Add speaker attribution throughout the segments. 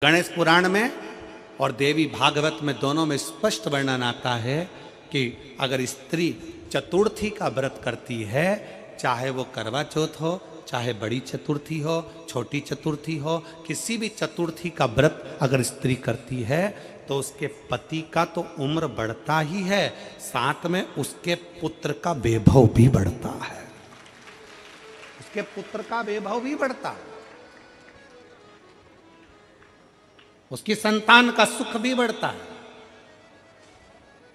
Speaker 1: गणेश पुराण में और देवी भागवत में दोनों में स्पष्ट वर्णन आता है कि अगर स्त्री चतुर्थी का व्रत करती है, चाहे वो करवा चौथ हो, चाहे बड़ी चतुर्थी हो, छोटी चतुर्थी हो, किसी भी चतुर्थी का व्रत अगर स्त्री करती है तो उसके पति का तो उम्र बढ़ता ही है, साथ में उसके पुत्र का वैभव भी बढ़ता है। उसके पुत्र का वैभव भी बढ़ता है, उसकी संतान का सुख भी बढ़ता है।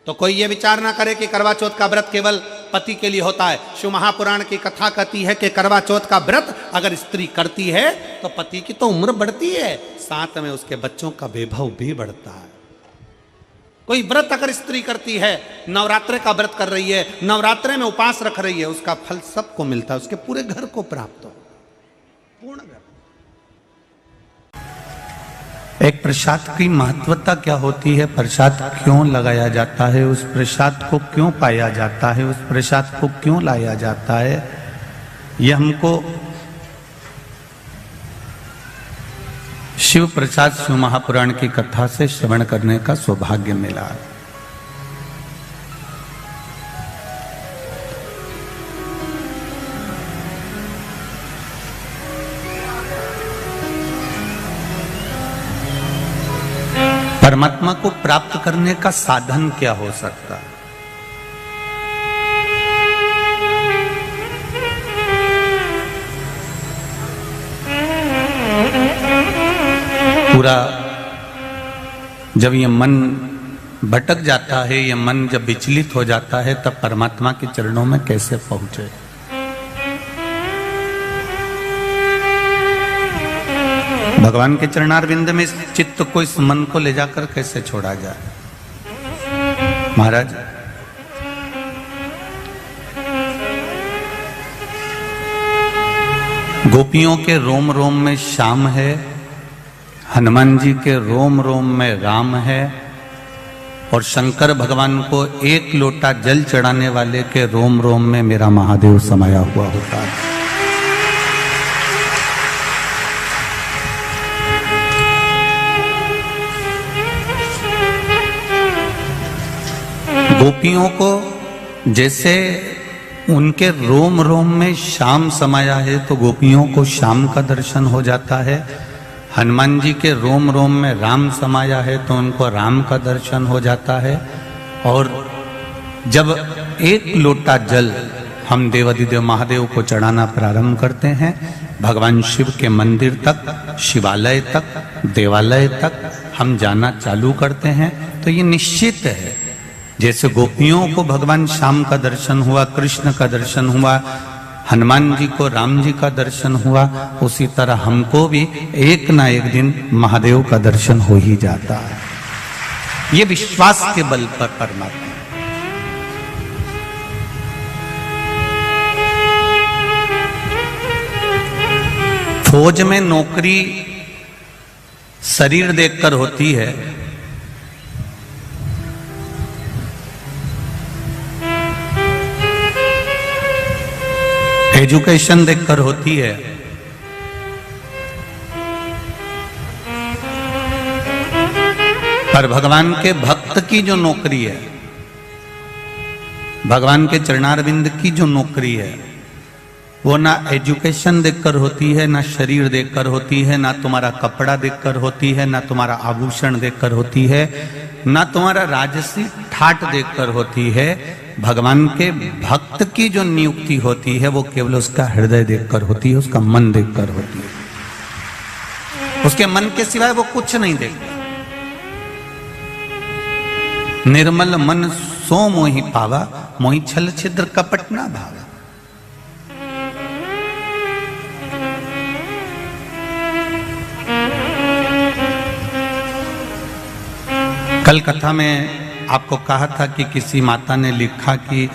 Speaker 1: तो कोई ये विचार ना करे कि करवा चौथ का व्रत केवल पति के लिए होता है। शिव महापुराण की कथा कहती है कि करवा चौथ का व्रत अगर स्त्री करती है तो पति की तो उम्र बढ़ती है, साथ में उसके बच्चों का वैभव भी बढ़ता है। कोई व्रत अगर स्त्री करती है, नवरात्रे का व्रत कर रही है, नवरात्रे में उपवास रख रही है, उसका फल सबको मिलता है, उसके पूरे घर को प्राप्त हो, पूर्ण घर। एक प्रसाद की महत्वता क्या होती है, प्रसाद क्यों लगाया जाता है, उस प्रसाद को क्यों पाया जाता है, उस प्रसाद को क्यों लाया जाता है, यह हमको शिव प्रसाद शिव महापुराण की कथा से श्रवण करने का सौभाग्य मिला। परमात्मा को प्राप्त करने का साधन क्या हो सकता है? पूरा जब ये मन भटक जाता है, ये मन जब विचलित हो जाता है, तब परमात्मा के चरणों में कैसे पहुंचे? भगवान के चरणारविंद में इस चित्त को, इस मन को ले जाकर कैसे छोड़ा जाए? महाराज, गोपियों के रोम रोम में श्याम है, हनुमान जी के रोम रोम में राम है, और शंकर भगवान को एक लोटा जल चढ़ाने वाले के रोम रोम में मेरा महादेव समाया हुआ होता है। गोपियों को जैसे उनके रोम रोम में श्याम समाया है तो गोपियों को श्याम का दर्शन हो जाता है। हनुमान जी के रोम रोम में राम समाया है तो उनको राम का दर्शन हो जाता है। और जब एक लोटा जल हम देवाधिदेव महादेव को चढ़ाना प्रारंभ करते हैं, भगवान शिव के मंदिर तक, शिवालय तक, देवालय तक हम जाना चालू करते हैं, तो ये निश्चित है जैसे गोपियों को भगवान श्याम का दर्शन हुआ, कृष्ण का दर्शन हुआ, हनुमान जी को राम जी का दर्शन हुआ, उसी तरह हमको भी एक ना एक दिन महादेव का दर्शन हो ही जाता है। ये विश्वास के बल पर परमात्मा। फौज में नौकरी शरीर देखकर होती है, एजुकेशन देखकर होती है, पर भगवान के भक्त की जो नौकरी है, भगवान के चरणारविंद की जो नौकरी है, वो ना एजुकेशन देखकर होती है, ना शरीर देखकर होती है, ना तुम्हारा कपड़ा देखकर होती है, ना तुम्हारा आभूषण देखकर होती है, ना तुम्हारा राजसी ठाट देखकर होती है। भगवान के भक्त की जो नियुक्ति होती है वो केवल उसका हृदय देखकर होती है, उसका मन देखकर होती है। उसके मन के सिवाय वो कुछ नहीं देखता। निर्मल मन सो मोहि पावा, मोहि छल छिद्र कपट ना भावा। कल कथा में आपको कहा था कि किसी माता ने लिखा कि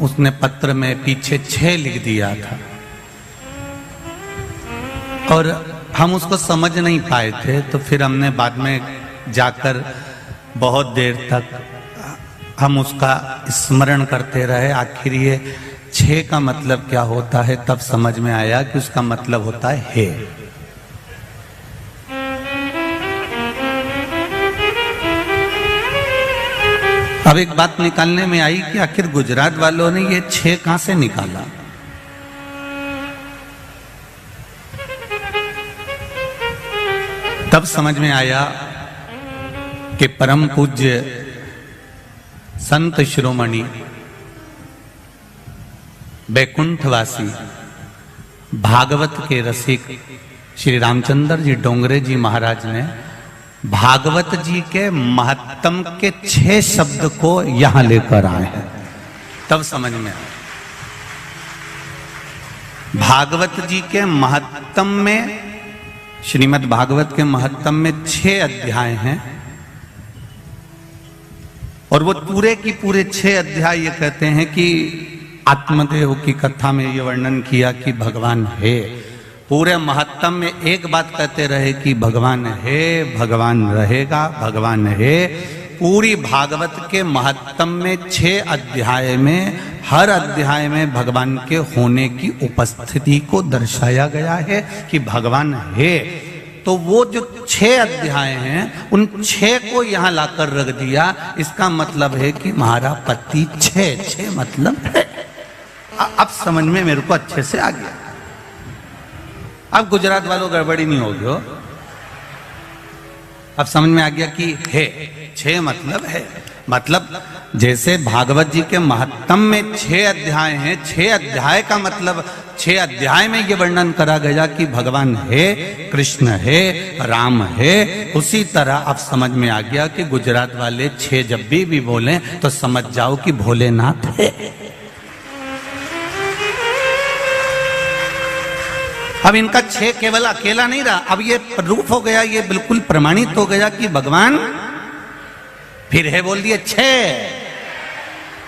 Speaker 1: उसने पत्र में पीछे 6 लिख दिया था और हम उसको समझ नहीं पाए थे, तो फिर हमने बाद में जाकर बहुत देर तक हम उसका स्मरण करते रहे। आखिर ये 6 का मतलब क्या होता है, तब समझ में आया कि उसका मतलब होता है अब एक बात निकालने में आई कि आखिर गुजरात वालों ने ये 6 कहां से निकाला। तब समझ में आया कि परम पूज्य संत शिरोमणि बैकुंठवासी भागवत के रसिक श्री रामचंद्र जी डोंगरे जी महाराज ने भागवत जी के महत्तम के 6 शब्द को यहां लेकर आए हैं। तब समझ में आया भागवत जी के महत्तम में, श्रीमद् भागवत के महत्तम में 6 अध्याय हैं और वो पूरे की पूरे 6 अध्याय ये कहते हैं कि आत्मदेव की कथा में ये वर्णन किया कि भगवान है। पूरे महत्तम में एक बात कहते रहे कि भगवान है, भगवान रहेगा, भगवान है। पूरी भागवत के महत्तम में 6 अध्याय में हर अध्याय में भगवान के होने की उपस्थिति को दर्शाया गया है कि भगवान है। तो वो जो 6 अध्याय हैं उन 6 को यहां लाकर रख दिया। इसका मतलब है कि हमारा पति 6 मतलब है। अब समझ में मेरे को अच्छे से आ गया। अब गुजरात वालों गड़बड़ी नहीं होगी हो। अब समझ में आ गया कि है 6 मतलब है। मतलब जैसे भागवत जी के महत्तम में 6 अध्याय हैं, 6 अध्याय का मतलब 6 अध्याय में ये वर्णन करा गया कि भगवान है, कृष्ण है, राम है। उसी तरह अब समझ में आ गया कि गुजरात वाले 6 जब भी बोलें तो समझ जाओ कि भोलेनाथ है। अब इनका 6 केवल अकेला नहीं रहा, अब ये प्रूफ हो गया, ये बिल्कुल प्रमाणित हो गया कि भगवान फिर है बोल दिए 6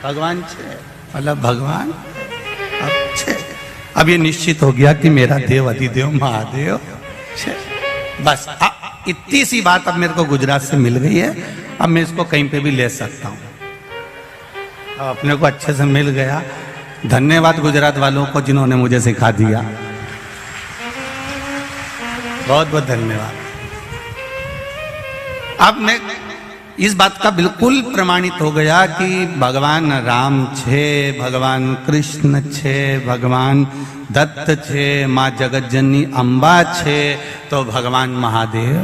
Speaker 1: भगवान 6 मतलब भगवान अब 6। अब ये निश्चित हो गया कि मेरा देव अधिदेव महादेव 6। बस इतनी सी बात अब मेरे को गुजरात से मिल गई है। अब मैं इसको कहीं पे भी ले सकता हूं। अब अपने को अच्छे से मिल गया। धन्यवाद गुजरात वालों को जिन्होंने मुझे सिखा दिया। बहुत बहुत धन्यवाद। अब मैं इस बात का बिल्कुल प्रमाणित हो गया कि भगवान राम 6, भगवान कृष्ण 6, भगवान दत्त 6, माँ जगतजननी अम्बा 6, तो भगवान महादेव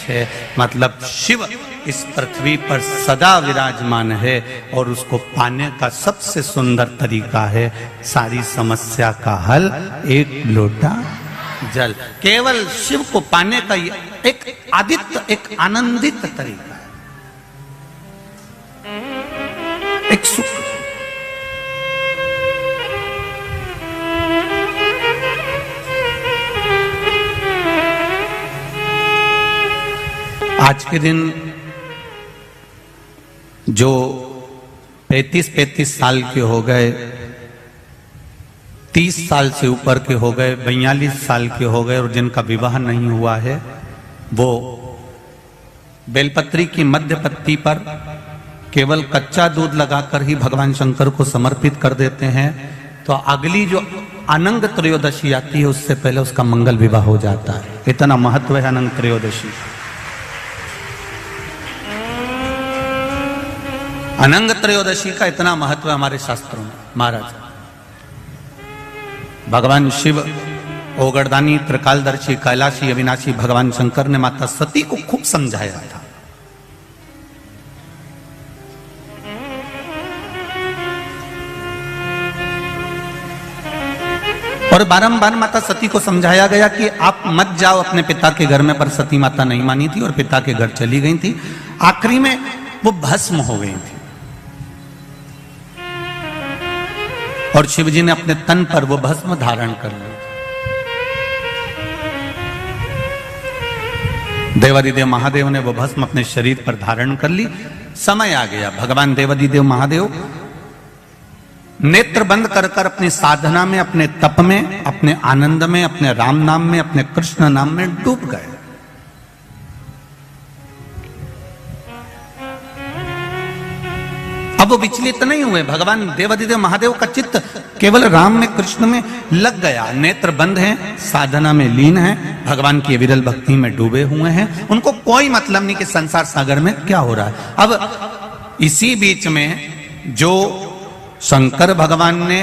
Speaker 1: 6। मतलब शिव इस पृथ्वी पर सदा विराजमान है और उसको पाने का सबसे सुंदर तरीका है सारी समस्या का हल, एक लोटा जल। केवल शिव को पाने का एक आदित्य, एक आनंदित तरीका है, एक सुख। आज के दिन जो 35 साल के हो गए, 30 साल से ऊपर के हो गए, 42 साल के हो गए और जिनका विवाह नहीं हुआ है, वो बेलपत्री की मध्य पत्ती पर केवल कच्चा दूध लगाकर ही भगवान शंकर को समर्पित कर देते हैं। तो अगली जो अनंग त्रयोदशी आती है उससे पहले उसका मंगल विवाह हो जाता है। इतना महत्व है अनंग त्रयोदशी। अनंग त्रयोदशी का इतना महत्व है हमारे शास्त्रों में। महाराज भगवान शिव ओगरदानी, त्रिकालदर्शी, कैलाशी, अविनाशी भगवान शंकर ने माता सती को खूब समझाया था। और बारंबार माता सती को समझाया गया कि आप मत जाओ अपने पिता के घर में, पर सती माता नहीं मानी थी और पिता के घर चली गई थी। आखिरी में वो भस्म हो गई थी और शिवजी ने अपने तन पर वो भस्म धारण कर ली। देवादिदेव महादेव ने वो भस्म अपने शरीर पर धारण कर ली। समय आ गया, भगवान देवादिदेव महादेव नेत्र बंद कर कर अपनी साधना में, अपने तप में, अपने आनंद में, अपने राम नाम में, अपने कृष्ण नाम में डूब गए। अब वो विचलित नहीं हुए। भगवान देवादिदेव महादेव का चित्त केवल राम में, कृष्ण में लग गया। नेत्र बंद हैं, साधना में लीन हैं, भगवान की विरल भक्ति में डूबे हुए हैं। उनको कोई मतलब नहीं कि संसार सागर में क्या हो रहा है। अब इसी बीच में जो शंकर भगवान ने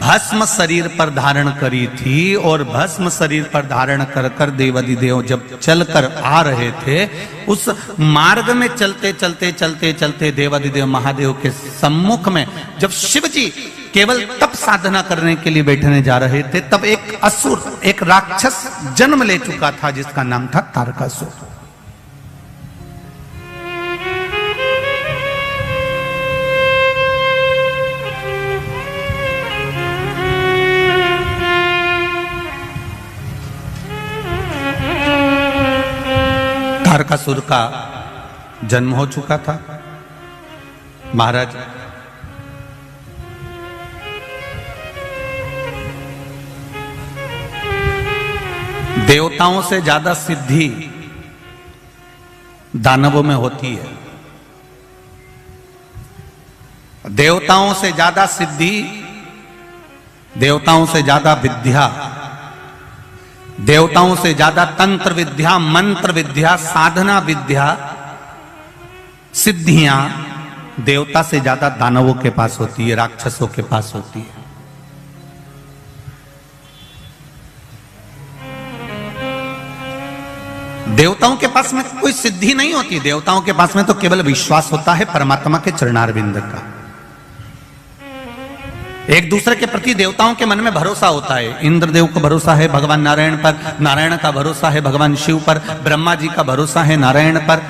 Speaker 1: भस्म शरीर पर धारण करी थी और भस्म शरीर पर धारण कर कर देवादिदेव जब चलकर आ रहे थे, उस मार्ग में चलते चलते चलते चलते देवादिदेव महादेव के सम्मुख में जब शिव जी केवल तप साधना करने के लिए बैठने जा रहे थे, तब एक असुर, एक राक्षस जन्म ले चुका था जिसका नाम था तारकासुर। तारकासुर का जन्म हो चुका था। महाराज देवताओं से ज्यादा सिद्धि दानवों में होती है। देवताओं से ज्यादा सिद्धि, देवताओं से ज्यादा विद्या, देवताओं से ज्यादा तंत्र विद्या, मंत्र विद्या, साधना विद्या, सिद्धियां देवता से ज्यादा दानवों के पास होती है, राक्षसों के पास होती है। देवताओं के पास में कोई सिद्धि नहीं होती, देवताओं के पास में तो केवल विश्वास होता है परमात्मा के चरणारविंद का। एक दूसरे के प्रति देवताओं के मन में भरोसा होता है। इंद्रदेव को भरोसा है भगवान नारायण पर, नारायण का भरोसा है भगवान शिव पर, ब्रह्मा जी का भरोसा है नारायण पर,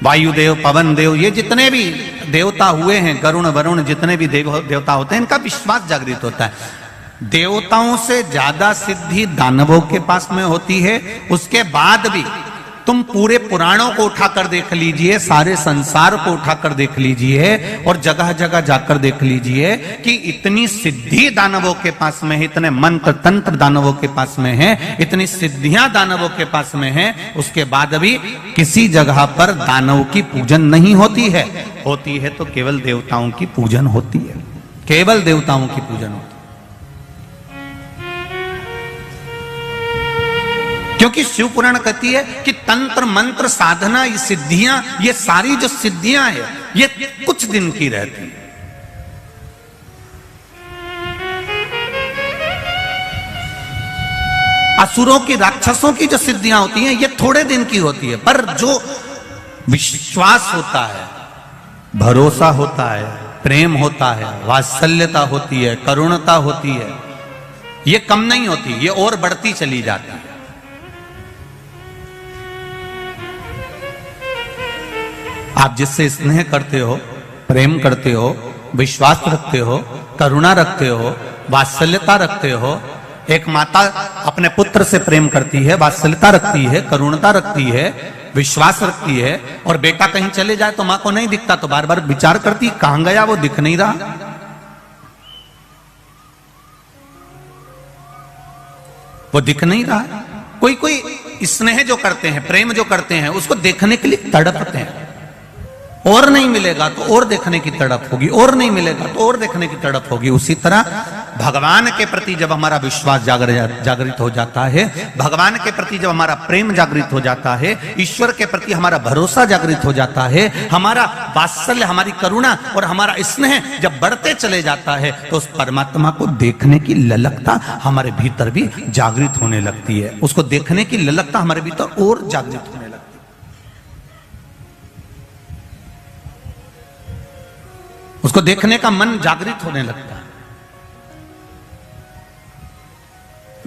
Speaker 1: वायुदेव, पवन देव, ये जितने भी देवता हुए हैं, गरुण वरुण, जितने भी देवता होते हैं, इनका विश्वास जागृत होता है। देवताओं से ज्यादा सिद्धि दानवों के पास में होती है। उसके बाद भी तुम पूरे पुराणों को उठाकर देख लीजिए, सारे संसार को उठाकर देख लीजिए और जगह जगह जाकर देख लीजिए कि इतनी सिद्धि दानवों के पास में है, इतने मंत्र तंत्र दानवों के पास में है, इतनी सिद्धियां दानवों के पास में है, उसके बाद भी किसी जगह पर दानव की पूजन नहीं होती है। होती है तो केवल देवताओं की पूजन होती है, केवल देवताओं की पूजन होती है। क्योंकि शिव पुराण कहती है कि तंत्र मंत्र साधना, ये सिद्धियां, ये सारी जो सिद्धियां है, ये कुछ दिन की रहती है। असुरों की, राक्षसों की जो सिद्धियां होती हैं, ये थोड़े दिन की होती है। पर जो विश्वास होता है, भरोसा होता है, प्रेम होता है, वात्सल्यता होती है, करुणता होती है, ये कम नहीं होती, ये और बढ़ती चली जाती है। आप जिससे स्नेह करते हो, प्रेम करते हो, विश्वास रखते हो, करुणा रखते हो, वात्सल्यता रखते हो। एक माता अपने पुत्र से प्रेम करती है, वात्सल्यता रखती है, करुणता रखती है, विश्वास रखती है, और बेटा कहीं चले जाए तो मां को नहीं दिखता तो बार बार विचार करती, कहां गया, वो दिख नहीं रहा। वो दिख नहीं रहा। कोई कोई स्नेह जो करते हैं, प्रेम जो करते हैं, उसको देखने के लिए तड़पते हैं। और नहीं मिलेगा तो और देखने की तड़प होगी, और नहीं मिलेगा तो और देखने की तड़प होगी। उसी तरह भगवान के प्रति जब हमारा विश्वास जागृत हो जाता है, भगवान के प्रति जब हमारा प्रेम जागृत हो जाता है, ईश्वर के प्रति हमारा भरोसा जागृत हो जाता है, हमारा वात्सल्य, हमारी करुणा और हमारा स्नेह जब बढ़ते चले जाता है, तो उस परमात्मा को देखने की ललकता हमारे भीतर भी जागृत होने लगती है। उसको देखने की ललकता हमारे भीतर और जागृत होने लगती है। उसको देखने का मन जागृत होने लगता है।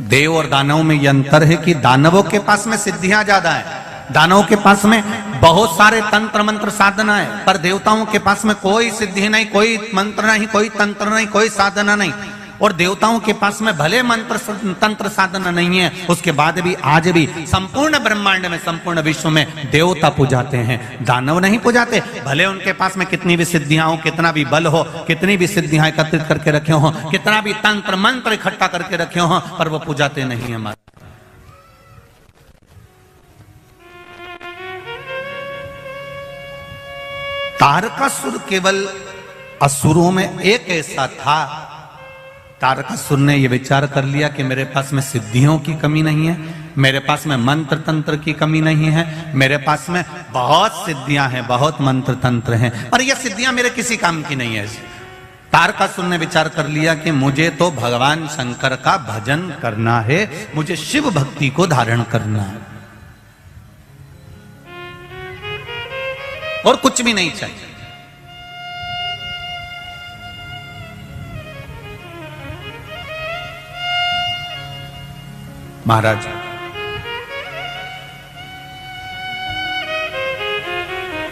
Speaker 1: देव और दानवों में यह अंतर है कि दानवों के पास में सिद्धियां ज्यादा है, दानवों के पास में बहुत सारे तंत्र मंत्र साधना है, पर देवताओं के पास में कोई सिद्धि नहीं, कोई मंत्र नहीं, कोई तंत्र नहीं, कोई साधना नहीं। और देवताओं के पास में भले मंत्र तंत्र साधना नहीं है, उसके बाद भी आज भी संपूर्ण ब्रह्मांड में, संपूर्ण विश्व में देवता पूजाते हैं, दानव नहीं पूजाते। भले उनके पास में कितनी भी सिद्धियां हो, कितना भी बल हो, कितनी भी सिद्धियां एकत्रित करके रखे हो, कितना भी तंत्र मंत्र इकट्ठा करके रखे हो, पर वो पूजाते नहीं है। हमारे तारकासुर केवल असुरों में एक ऐसा था, तारकासुर ने यह विचार कर लिया कि मेरे पास में सिद्धियों की कमी नहीं है, मेरे पास में मंत्र तंत्र की कमी नहीं है, मेरे पास में बहुत सिद्धियां हैं, बहुत मंत्र तंत्र हैं, पर यह सिद्धियां मेरे किसी काम की नहीं है। तारकासुर ने विचार कर लिया कि मुझे तो भगवान शंकर का भजन करना है, मुझे शिव भक्ति को धारण करना है, और कुछ भी नहीं चाहिए। महाराज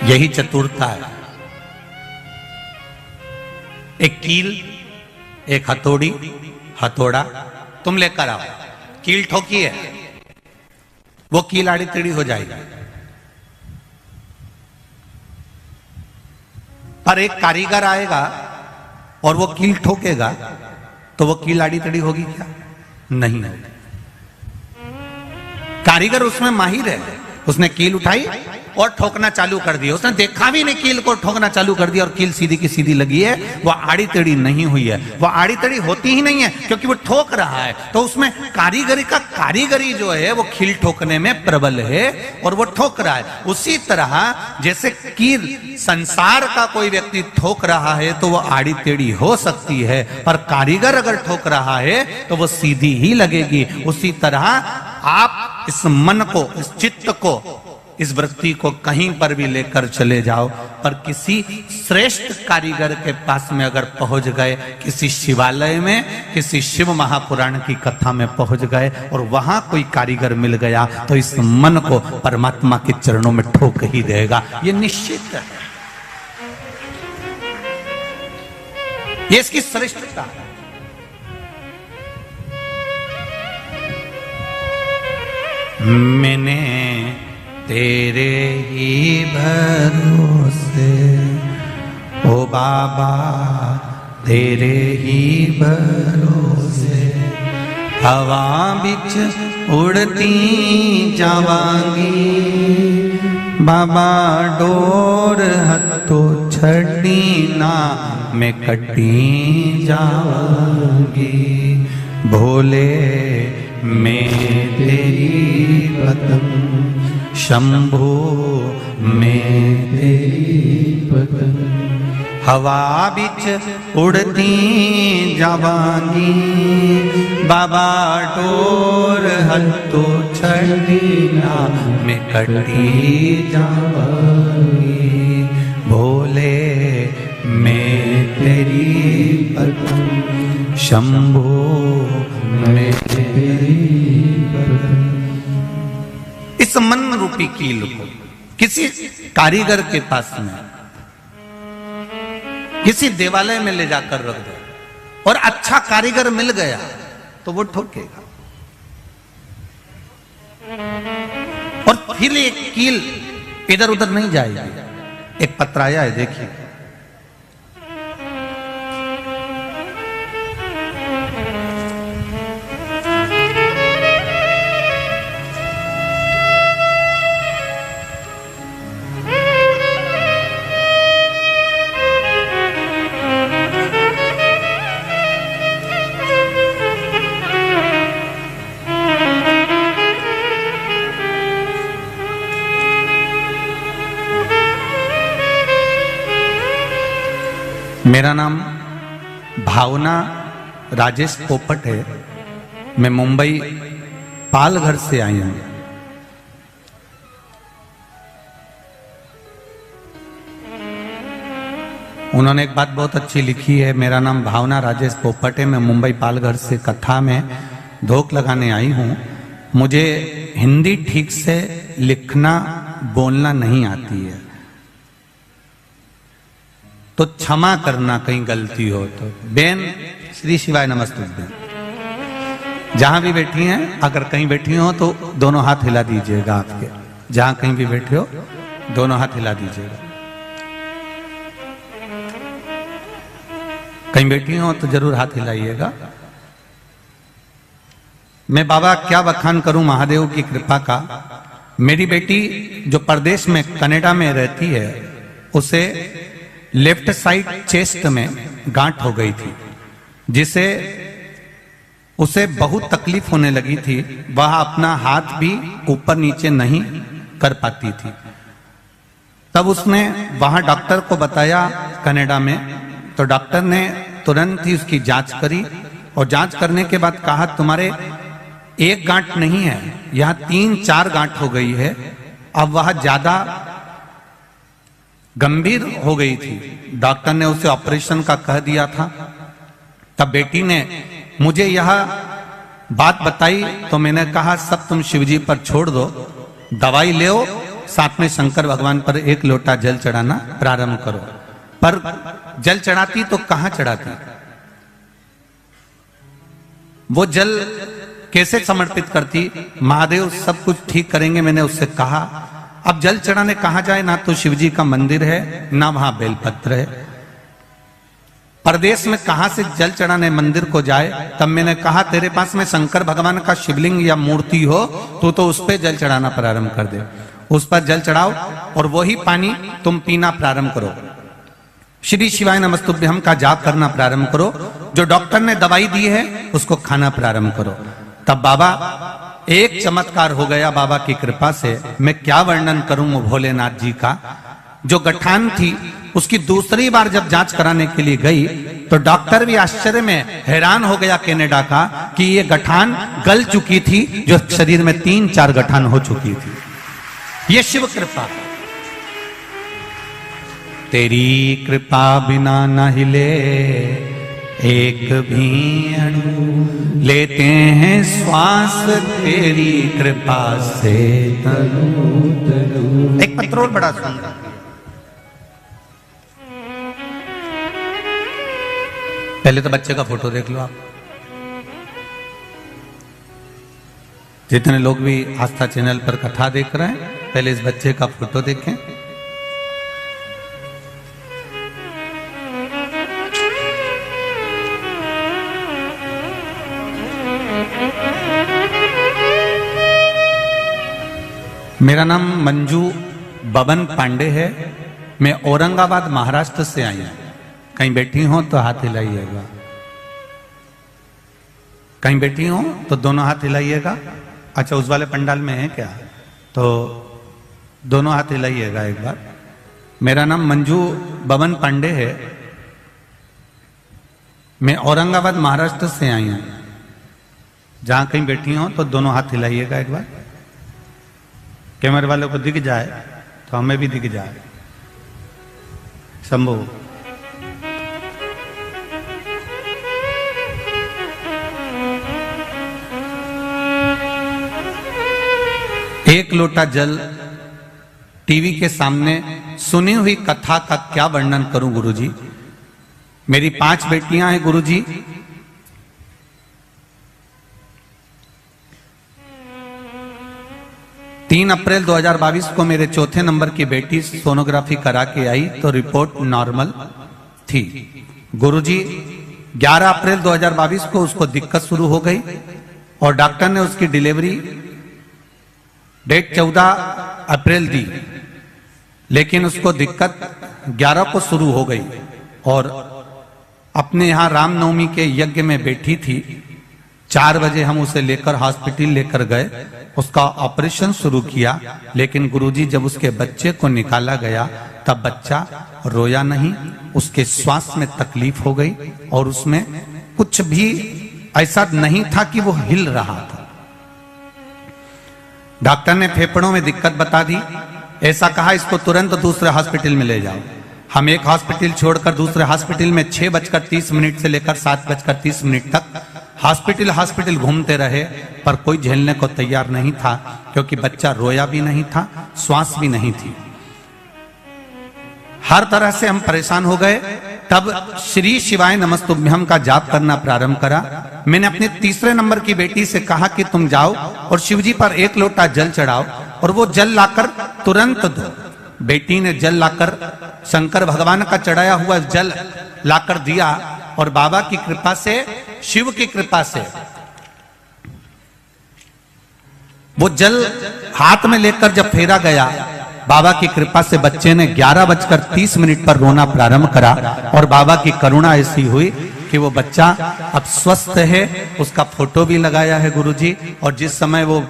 Speaker 1: यही चतुरता है। एक कील, एक हथौड़ी, हथौड़ा तुम लेकर आओ, कील ठोकी है, वो कील आड़ी टेढ़ी हो जाएगी, पर एक कारीगर आएगा और वो कील ठोकेगा तो वो कील आड़ी टेढ़ी होगी क्या? नहीं होगी। कारीगर उसमें माहिर है, उसने कील उठाई और ठोकना चालू कर दिया, उसने देखा भी नहीं कील को, ठोकना चालू कर दिया और कील सीधी की सीधी लगी है, वो आड़ी टेढ़ी नहीं हुई है। वो आड़ी टेढ़ी होती ही नहीं है क्योंकि वो ठोक रहा है, तो उसमें कारीगरी जो है वो कील ठोकने में प्रबल है और वो ठोक रहा है। उसी तरह जैसे कील संसार का कोई व्यक्ति ठोक रहा है तो वो आड़ी टेढ़ी हो सकती है, पर कारीगर अगर ठोक रहा है तो वो सीधी ही लगेगी। उसी तरह आप इस मन को, इस चित्त को, इस वृत्ति को कहीं पर भी लेकर चले जाओ, पर किसी श्रेष्ठ कारीगर के पास में अगर पहुंच गए, किसी शिवालय में, किसी शिव महापुराण की कथा में पहुंच गए और वहां कोई कारीगर मिल गया तो इस मन को परमात्मा के चरणों में ठोक ही देगा, ये निश्चित है। ये इसकी श्रेष्ठता है। मैंने तेरे ही भरोसे ओ बाबा, तेरे ही भरोसे हवा बिच उड़ती जावांगी, बाबा डोर हथों छड़ी ना मैं कटी जावांगी, भोले मैं तेरी पतंग, शंभो मैं तेरी पतंग, हवा बिच उड़ती जावांगी, बाबा डोर हथों छड़ी ना मैं कटी जावांगी, भोले मैं तेरी पतंग, शंभो मैं तेरी पतंग। इस मन रूपी कील को किसी कारीगर के पास में, किसी देवालय में ले जाकर रख दो और अच्छा कारीगर मिल गया तो वो ठोकेगा, और फिर ये कील इधर उधर नहीं जाएगी। एक पत्राया है, देखिए, मेरा नाम भावना राजेश पोपट है, मैं मुंबई पालघर से आई हूं। उन्होंने एक बात बहुत अच्छी लिखी है, मेरा नाम भावना राजेश पोपट है, मैं मुंबई पालघर से कथा में धोख लगाने आई हूं, मुझे हिंदी ठीक से लिखना बोलना नहीं आती है, तो क्षमा करना कहीं गलती हो तो। बेन श्री शिवाय नमस्तुभ्यं, जहां भी बैठी हैं, अगर कहीं बैठी हो तो दोनों हाथ हिला दीजिएगा, आपके जहां कहीं भी बैठे हो दोनों हाथ हिला दीजिएगा। कहीं बैठी हो तो जरूर हाथ हिलाइएगा। मैं बाबा क्या बखान करूं महादेव की कृपा का। मेरी बेटी जो परदेश में कनाडा में रहती है, उसे लेफ्ट साइड चेस्ट में गांठ हो गई थी, जिसे उसे बहुत तकलीफ होने लगी थी, वह अपना हाथ भी ऊपर नीचे नहीं कर पाती थी। तब उसने वहां डॉक्टर को बताया कनाडा में, तो डॉक्टर ने तुरंत ही उसकी जांच करी और जांच करने के बाद कहा तुम्हारे एक गांठ नहीं है, यहां 3-4 गांठ हो गई है। अब वह ज्यादा गंभीर हो गई थी, डॉक्टर ने उसे ऑपरेशन का कह दिया था। तब बेटी ने मुझे यह बात बताई तो मैंने कहा सब तुम शिवजी पर छोड़ दो, दवाई ले, साथ में शंकर भगवान पर एक लोटा जल चढ़ाना प्रारंभ करो। पर जल चढ़ाती तो कहां चढ़ाती, वो जल कैसे समर्पित करती? महादेव सब कुछ ठीक करेंगे, मैंने उससे कहा। अब जल चढ़ाने कहां जाए, ना तो शिवजी का मंदिर है ना वहां बेलपत्र है, परदेश में कहां से जल चढ़ाने मंदिर को जाए। तब मैंने कहा तेरे पास में शंकर भगवान का शिवलिंग या मूर्ति हो तो उस पर जल चढ़ाना प्रारंभ कर दे, उस पर जल चढ़ाओ और वही पानी तुम पीना प्रारंभ करो, श्री शिवाय नमस्तुभ्यम का जाप करना प्रारंभ करो, जो डॉक्टर ने दवाई दी है उसको खाना प्रारंभ करो। तब बाबा एक चमत्कार हो गया बाबा की कृपा से, मैं क्या वर्णन करूं भोलेनाथ जी का। जो गठान थी उसकी दूसरी बार जब जांच कराने के लिए गई तो डॉक्टर भी आश्चर्य में हैरान हो गया कनाडा का कि ये गठान गल चुकी थी, जो शरीर में 3-4 गठान हो चुकी थी। ये शिव कृपा, तेरी कृपा बिना न हिले एक भी अणु, लेते हैं श्वास तेरी कृपा से तनु तनु। एक पत्रोल बड़ा सुंदर, पहले तो बच्चे का फोटो देख लो आप, जितने लोग भी आस्था चैनल पर कथा देख रहे हैं पहले इस बच्चे का फोटो देखें। मेरा नाम मंजू बबन पांडे है, मैं औरंगाबाद महाराष्ट्र से आई हूं। कहीं बैठी हो तो हाथ हिलाइएगा, कहीं बैठी हो तो दोनों हाथ हिलाइएगा। अच्छा उस वाले पंडाल में है क्या, तो दोनों हाथ हिलाइएगा एक बार। मेरा नाम मंजू बबन पांडे है, मैं औरंगाबाद महाराष्ट्र से आई हूं। जहां कहीं बैठी हो तो दोनों हाथ हिलाइएगा एक बार, कैमरे वालों को दिख जाए तो हमें भी दिख जाए। शंभू एक लोटा जल, टीवी के सामने सुनी हुई कथा का क्या वर्णन करूं गुरुजी। मेरी 5 बेटियां हैं गुरुजी, तीन अप्रैल 2022 को मेरे चौथे नंबर की बेटी सोनोग्राफी करा के आई तो रिपोर्ट नॉर्मल थी। गुरुजी 11 अप्रैल 2022 को उसको दिक्कत शुरू हो गई और डॉक्टर ने उसकी डिलीवरी डेट 14 अप्रैल दी, लेकिन उसको दिक्कत 11 को शुरू हो गई और अपने यहां रामनवमी के यज्ञ में बैठी थी। 4 बजे हम उसे लेकर हॉस्पिटल लेकर गए, उसका ऑपरेशन शुरू किया, लेकिन गुरुजी जब उसके बच्चे को निकाला गया तब बच्चा रोया नहीं, उसके श्वास में तकलीफ हो गई और उसमें कुछ भी ऐसा नहीं था कि वो हिल रहा था। डॉक्टर ने फेफड़ों में दिक्कत बता दी, ऐसा कहा इसको तुरंत दूसरे हॉस्पिटल में ले जाओ। हम एक हॉस्पिटल छोड़कर दूसरे हॉस्पिटल में 6:30 से लेकर 7:30 तक हॉस्पिटल घूमते रहे, पर कोई झेलने को तैयार नहीं था, क्योंकि बच्चा रोया भी नहीं था, श्वास भी नहीं थी। हर तरह से हम परेशान हो गए। तब श्री शिवाय नमस्तुभ्यम का जाप करना प्रारंभ करा। मैंने अपने तीसरे नंबर की बेटी से कहा कि तुम जाओ और शिवजी पर 1 लोटा जल चढ़ाओ और वो जल लाकर तुरंत दो। बेटी ने जल लाकर शंकर भगवान का चढ़ाया हुआ जल लाकर दिया और बाबा की कृपा से, शिव की कृपा से वो जल हाथ में लेकर जब फेरा गया, बाबा की कृपा से बच्चे ने 11:30 पर रोना प्रारंभ करा और बाबा की करुणा ऐसी हुई कि वो बच्चा अब स्वस्थ है। उसका फोटो भी लगाया है गुरुजी, और जिस समय वो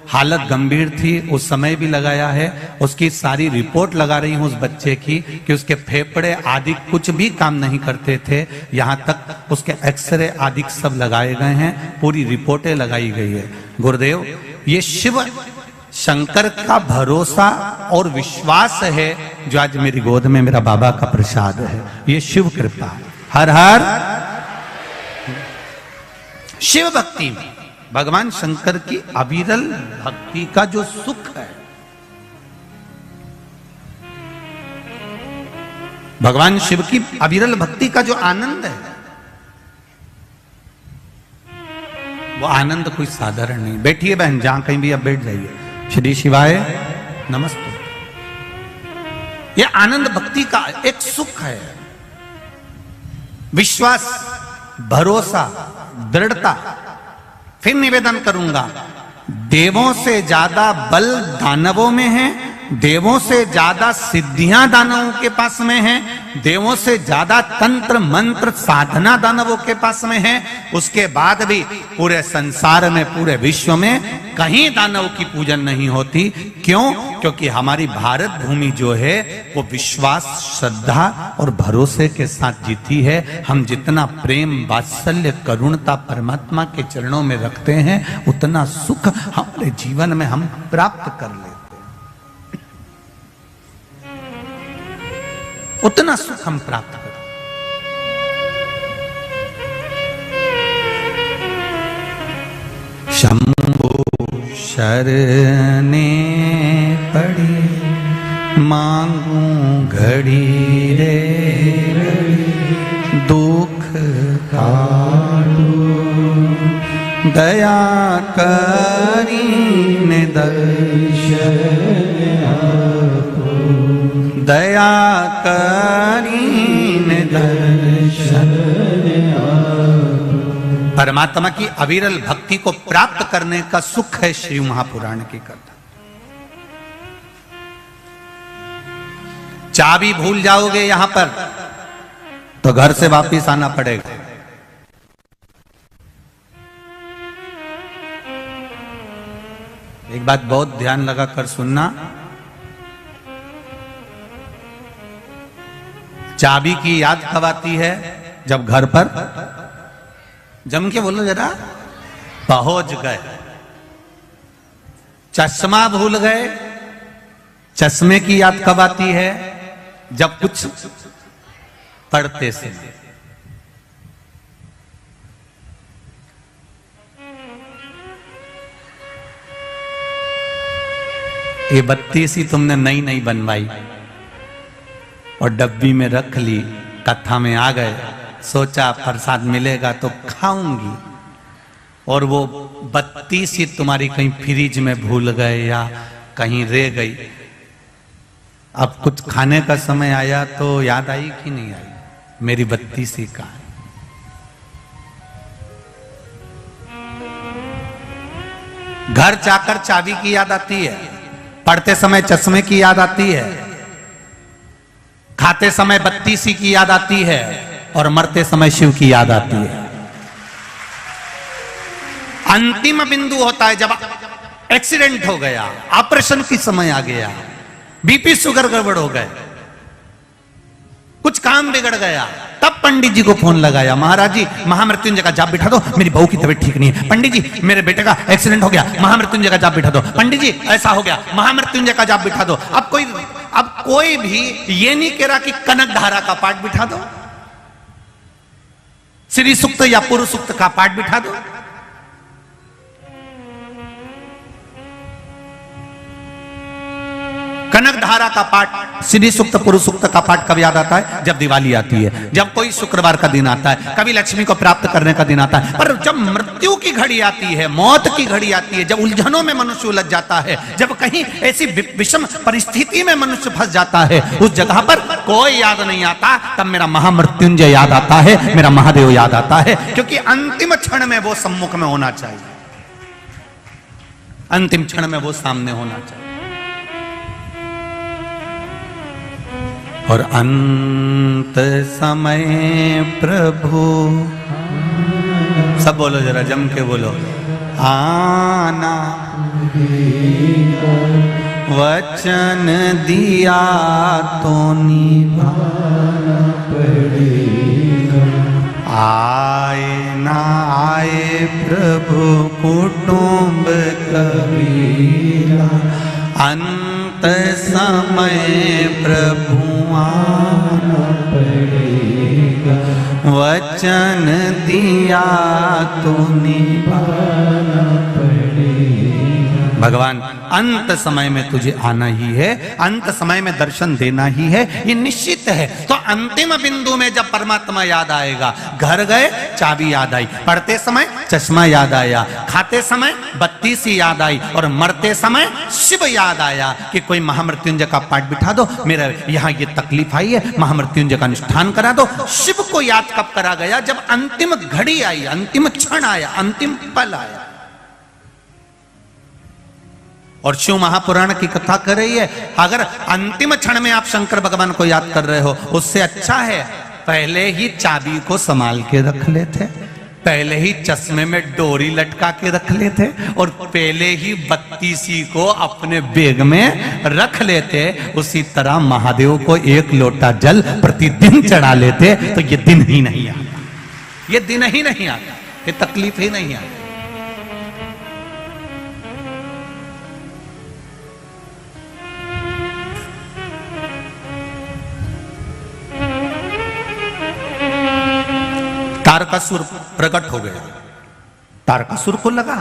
Speaker 1: हालत गंभीर थी उस समय भी लगाया है। उसकी सारी रिपोर्ट लगा रही हूं उस बच्चे की कि उसके फेफड़े आदि कुछ भी काम नहीं करते थे, यहां तक उसके एक्सरे आदि सब लगाए गए हैं, पूरी रिपोर्टें लगाई गई है। गुरुदेव, ये शिव शंकर का भरोसा और विश्वास है जो आज मेरी गोद में मेरा बाबा का प्रसाद है। ये शिव कृपा है। हर हर शिव भक्ति में भगवान शंकर की अविरल भक्ति का जो सुख है, भगवान शिव की अविरल भक्ति का जो आनंद है, वो आनंद कोई साधारण नहीं। बैठिए बहन, जहां कहीं भी आप बैठ जाइए। श्री शिवाय नमस्ते। ये आनंद भक्ति का एक सुख है, विश्वास, भरोसा, दृढ़ता। फिर निवेदन करूंगा, देवों से ज्यादा बल दानवों में है, देवों से ज्यादा सिद्धियां दानवों के पास में है, देवों से ज्यादा तंत्र मंत्र साधना दानवों के पास में है। उसके बाद भी पूरे संसार में, पूरे विश्व में कहीं दानव की पूजन नहीं होती। क्यों? क्योंकि हमारी भारत भूमि जो है वो विश्वास, श्रद्धा और भरोसे के साथ जीती है। हम जितना प्रेम, वात्सल्य, करुणता परमात्मा के चरणों में रखते हैं, उतना सुख हमारे जीवन में हम प्राप्त कर लेते हैं, उतना सुख हम प्राप्त करें। शंभो शरणे पड़ी मांगू घड़ी रे दुख काटू, दया करीने दर्शन आपो, दया करीने दर्शन आपो। परमात्मा की अविरल भक्ति को प्राप्त करने का सुख है श्री महापुराण की कथा। चाबी भूल जाओगे यहां पर तो घर से वापिस आना पड़ेगा। एक बात बहुत ध्यान लगा कर सुनना, चाबी की याद कब आती है? जब घर पर, जम के बोलो जरा, पहुंच गए। चश्मा भूल गए, चश्मे की याद कब आती है? जब कुछ पढ़ते से। ये बत्ती सी तुमने नई नई बनवाई और डब्बी में रख ली, कथा में आ गए, सोचा प्रसाद मिलेगा तो खाऊंगी, और वो बत्ती सी तुम्हारी कहीं फ्रिज में भूल गए या कहीं रह गई। अब कुछ खाने का समय आया तो याद आई कि नहीं आई, मेरी बत्ती सी कहां है? घर जाकर चाबी की याद आती है, पढ़ते समय चश्मे की याद आती है, खाते समय बत्ती सी की याद आती है, और मरते समय शिव की याद आती है। अंतिम बिंदु होता है जब एक्सीडेंट हो गया, ऑपरेशन की समय आ गया, बीपी शुगर गड़बड़ हो गए, कुछ काम बिगड़ गया, तब पंडित जी को फोन लगाया, महाराज जी महामृत्युंजय का जाप बिठा दो, मेरी बहू की तबीयत ठीक नहीं है। पंडित जी मेरे बेटे का एक्सीडेंट हो गया, महामृत्युंजय का जाप बिठा दो। पंडित जी ऐसा हो गया, महामृत्युंजय का जाप बिठा दो। अब कोई भी ये नहीं कह रहा कि कनक धारा का पाठ बिठा दो, श्री सूक्त या पुरुष सूक्त का पाठ बिठा दो। कनक धारा का पाठ, श्री सूक्त, पुरुष सूक्त का पाठ कब याद आता है? जब दिवाली आती है, जब कोई शुक्रवार का दिन आता है, कभी लक्ष्मी को प्राप्त करने का दिन आता है। पर जब मृत्यु की घड़ी आती है, मौत की घड़ी आती है, जब उलझनों में मनुष्य उलझ जाता है, जब कहीं ऐसी विषम परिस्थिति में मनुष्य फंस जाता है, उस जगह पर कोई याद नहीं आता, तब मेरा महामृत्युंजय याद आता है, मेरा महादेव याद आता है। क्योंकि अंतिम क्षण में वो सम्मुख में होना चाहिए, अंतिम क्षण में वो सामने होना चाहिए। और अंत समय प्रभु, सब बोलो जरा जम के बोलो, आना वचन दिया तो निभाना पड़ेगा। आए ना आए प्रभु कुटुंब कबीरा, अंत समय प्रभु आना पड़ेगा। वचन दिया तो निभाना पड़ेगा। भगवान अंत समय में तुझे आना ही है, अंत समय में दर्शन देना ही है, ये निश्चित है। तो अंतिम बिंदु में जब परमात्मा याद आएगा, घर गए चाबी याद आई, पढ़ते समय चश्मा याद आया, खाते समय बत्ती सी याद आई, और मरते समय शिव याद आया कि कोई महामृत्युंजय का पाठ बिठा दो, मेरा यहाँ ये तकलीफ आई है, महामृत्युंजय का अनुष्ठान करा दो। शिव को याद कब करा गया? जब अंतिम घड़ी आई, अंतिम क्षण आया, अंतिम पल आया। और शिव महापुराण की कथा कर रही है, अगर अंतिम क्षण में आप शंकर भगवान को याद कर रहे हो, उससे अच्छा है पहले ही चाबी को संभाल के रख लेते, पहले ही चश्मे में डोरी लटका के रख लेते, और पहले ही बत्ती सी को अपने बैग में रख लेते। उसी तरह महादेव को एक लोटा जल प्रतिदिन चढ़ा लेते, तो ये दिन ही नहीं आता, ये दिन ही नहीं आता, ये तकलीफ ही नहीं आती। तारकासुर प्रकट हो गया, तारकासुर को लगा,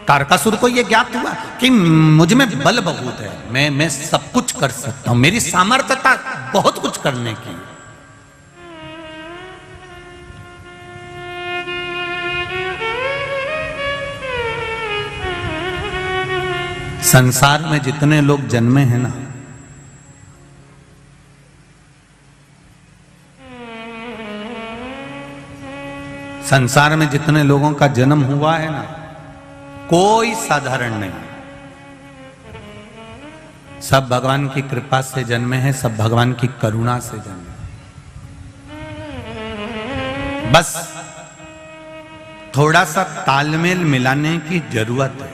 Speaker 1: तारकासुर को यह ज्ञात हुआ कि मुझ में बल बहुत है, मैं सब कुछ कर सकता हूं, मेरी सामर्थ्यता बहुत कुछ करने की। संसार में जितने लोग जन्मे हैं ना, संसार में जितने लोगों का जन्म हुआ है ना, कोई साधारण नहीं, सब भगवान की कृपा से जन्मे हैं, सब भगवान की करुणा से जन्मे। बस थोड़ा सा तालमेल मिलाने की जरूरत है।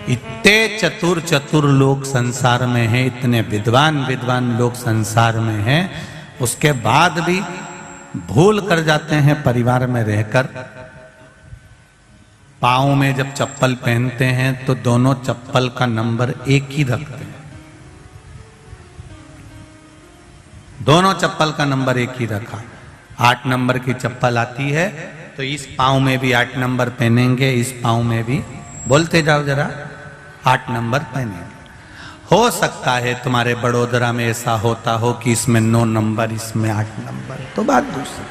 Speaker 1: इतने चतुर चतुर लोग संसार में हैं, इतने विद्वान विद्वान लोग संसार में हैं, उसके बाद भी भूल कर जाते हैं परिवार में रहकर। पाँव में जब चप्पल पहनते हैं तो दोनों चप्पल का नंबर एक ही रखते हैं, दोनों चप्पल का नंबर एक ही रखा। 8 नंबर की चप्पल आती है तो इस पाँव में भी 8 नंबर पहनेंगे, इस पाँव में भी, बोलते जाओ जरा, 8 नंबर पहनेंगे। हो सकता है तुम्हारे बड़ोदरा में ऐसा होता हो कि इसमें 9 नंबर, इसमें 8 नंबर, तो बात दूसरी।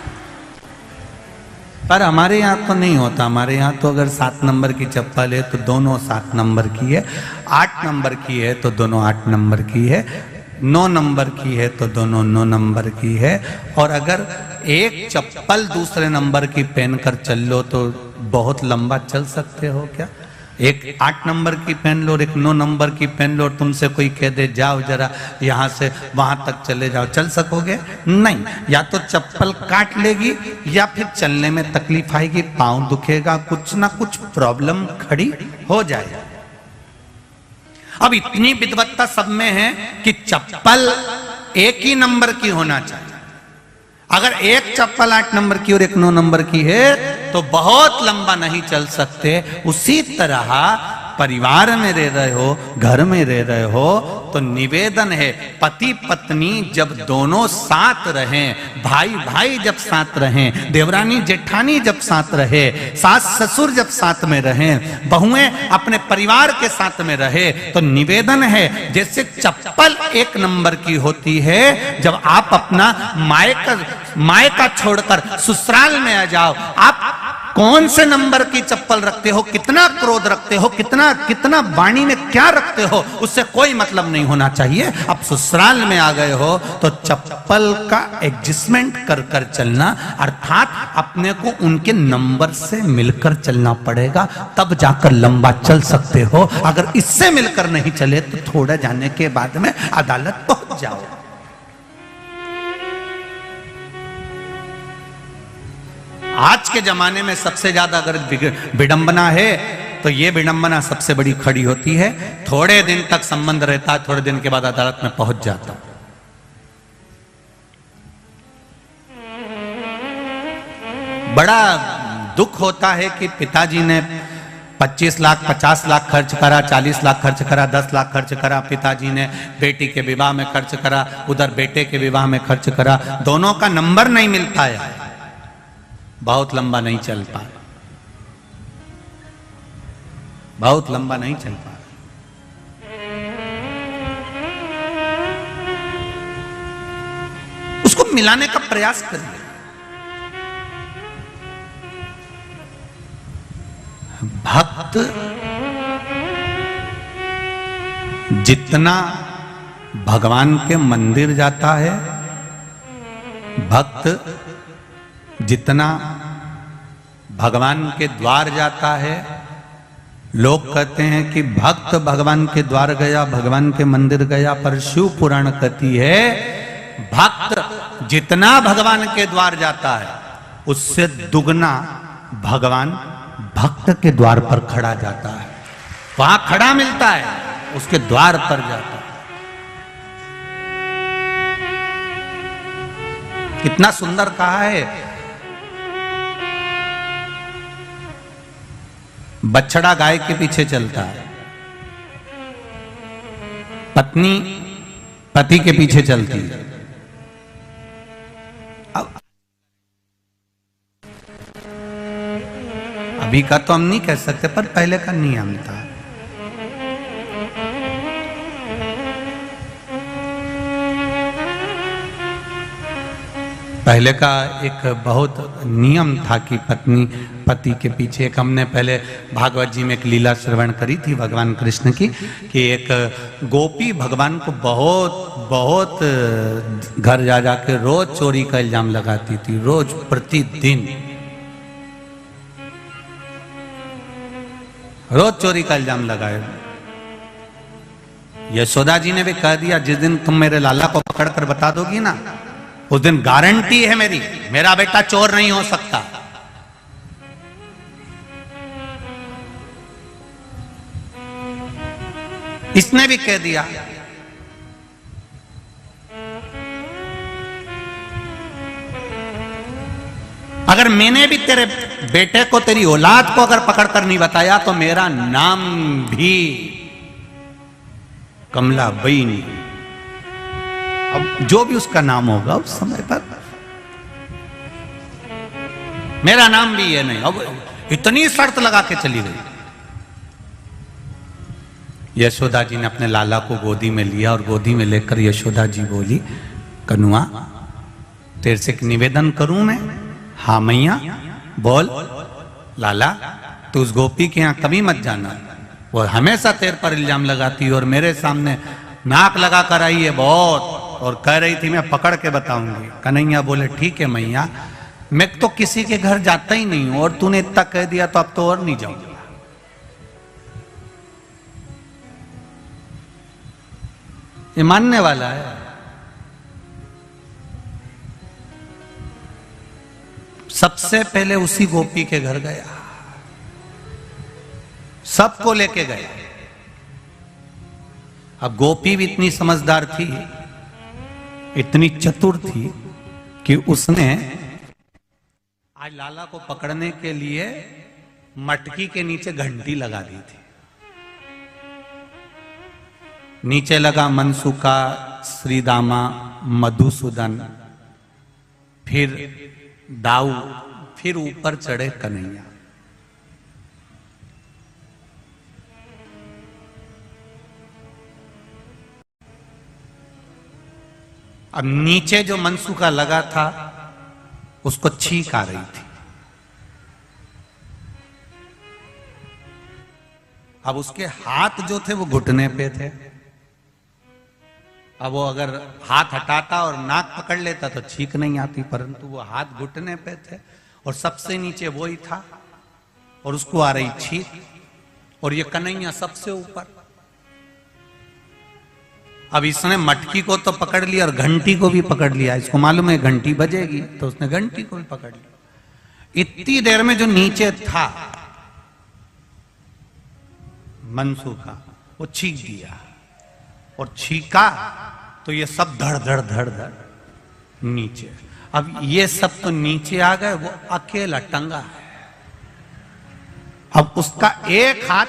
Speaker 1: पर हमारे यहाँ तो नहीं होता, हमारे यहाँ तो अगर 7 नंबर की चप्पल है तो दोनों 7 नंबर की है, 8 नंबर की है तो दोनों 8 नंबर की है, 9 नंबर की है तो दोनों 9 नंबर की है। और अगर एक चप्पल दूसरे नंबर की पहनकर चल लो तो बहुत लंबा चल सकते हो क्या? एक 8 नंबर की पहन लो और एक 9 नंबर की पहन लो, और तुमसे कोई कह दे जाओ जरा यहाँ से वहां तक चले जाओ, चल सकोगे? नहीं, या तो चप्पल काट लेगी या फिर चलने में तकलीफ आएगी, पाँव दुखेगा, कुछ ना कुछ प्रॉब्लम खड़ी हो जाएगी। अब इतनी विद्वत्ता सब में है कि चप्पल एक ही नंबर की होना चाहिए। अगर एक चप्पल 8 नंबर की और एक 9 नंबर की है तो बहुत लंबा नहीं चल सकते। उसी तरह परिवार में रह रहे हो, घर में रह रहे हो, तो निवेदन है पति पत्नी जब दोनों साथ रहें, भाई भाई जब साथ रहें, देवरानी जेठानी जब साथ रहे, सास ससुर जब साथ में रहें, बहुएं अपने परिवार के साथ में रहे, तो निवेदन है जैसे चप्पल 1 नंबर की होती है, जब आप अपना मायका छोड़कर ससुराल में आ जाओ, आप कौन से नंबर की चप्पल रखते हो, कितना क्रोध रखते हो, कितना कितना वाणी में क्या रखते हो, उससे कोई मतलब नहीं होना चाहिए। अब ससुराल में आ गए हो तो चप्पल का एडजस्टमेंट कर कर चलना, अर्थात अपने को उनके नंबर से मिलकर चलना पड़ेगा, तब जाकर लंबा चल सकते हो। अगर इससे मिलकर नहीं चले तो थोड़ा जाने के बाद में अदालत पहुंच जाओ। आज के जमाने में सबसे ज्यादा अगर विडंबना है तो ये विडंबना सबसे बड़ी खड़ी होती है। थोड़े दिन तक संबंध रहता है, थोड़े दिन के बाद अदालत में पहुंच जाता। बड़ा दुख होता है कि पिताजी ने 25 लाख 50 लाख खर्च करा, 40 लाख खर्च करा, 10 लाख खर्च करा, पिताजी ने बेटी के विवाह में खर्च करा, उधर बेटे के विवाह में खर्च करा, दोनों का नंबर नहीं मिल पाया, बहुत लंबा नहीं चल पाया, बहुत लंबा नहीं चल पाया। उसको मिलाने का प्रयास करिए। भक्त जितना भगवान के मंदिर जाता है, भक्त जितना भगवान के द्वार जाता है, लोग कहते हैं कि भक्त भगवान के द्वार गया, भगवान के मंदिर गया, पर शिव पुराण कहती है भक्त जितना भगवान के द्वार जाता है उससे दुगना भगवान भक्त के द्वार पर खड़ा जाता है, वहां खड़ा मिलता है, उसके द्वार पर जाता है। कितना सुंदर कहा है, बछड़ा गाय के पीछे चलता है, पत्नी पति के पीछे चलती है। अभी का तो हम नहीं कह सकते, पर पहले का नियम था। पहले का एक बहुत नियम था कि पत्नी पति के पीछे। एक हमने पहले भागवत जी में एक लीला श्रवण करी थी भगवान कृष्ण की, कि एक गोपी भगवान को बहुत बहुत घर जा जाके रोज चोरी का इल्जाम लगाती थी, रोज प्रतिदिन रोज चोरी का इल्जाम लगाए। यशोदा जी ने भी कह दिया, जिस दिन तुम मेरे लाला को पकड़ कर बता दोगी ना, उस दिन गारंटी है मेरी, मेरा बेटा चोर नहीं हो सकता। इसने भी कह दिया। अगर मैंने भी तेरे बेटे को, तेरी औलाद को अगर पकड़ कर नहीं बताया तो मेरा नाम भी कमला बई नहीं। अब जो भी उसका नाम होगा उस समय पर मेरा नाम भी ये नहीं। अब इतनी शर्त लगा के चली गई। यशोदा जी ने अपने लाला को गोदी में लिया और गोदी में लेकर यशोदा जी बोली, कनुआ तेरे से एक निवेदन करूं मैं? हाँ मैया बोल। लाला तू उस गोपी के यहां कभी मत जाना, वो हमेशा तेरे पर इल्जाम लगाती है और मेरे सामने नाक लगा कर आई है बहुत, और कह रही थी मैं पकड़ के बताऊंगी। कन्हैया बोले ठीक है मैया, मैं तो किसी के घर जाता ही नहीं हूं और तूने इतना कह दिया तो अब तो और नहीं जाऊंगा। ये मानने वाला है। सबसे पहले उसी गोपी के घर गया, सबको लेके गया। अब गोपी भी इतनी समझदार थी, इतनी चतुर थी कि उसने आज लाला को पकड़ने के लिए मटकी के नीचे घंटी लगा दी थी। नीचे लगा मनसुका, श्रीदामा, मधुसूदन, फिर दाऊ, फिर ऊपर चढ़े कन्हैया। अब नीचे जो मनसुका लगा था उसको छींक आ रही थी। अब उसके हाथ जो थे वो घुटने पे थे। अब वो अगर हाथ हटाता और नाक पकड़ लेता तो छींक नहीं आती, परंतु वो हाथ घुटने पे थे और सबसे नीचे वो ही था और उसको आ रही छींक, और ये कन्हैया सबसे ऊपर। अब इसने मटकी को तो पकड़ लिया और घंटी को भी पकड़ लिया, इसको मालूम है घंटी बजेगी, तो उसने घंटी को भी पकड़ लिया। इतनी देर में जो नीचे था मनसूखा, वो छींक दिया, और छीका तो ये सब धड़ धड़ धड़ धड़ नीचे। अब ये सब तो नीचे आ गए, वो अकेला टंगा है। अब उसका एक हाथ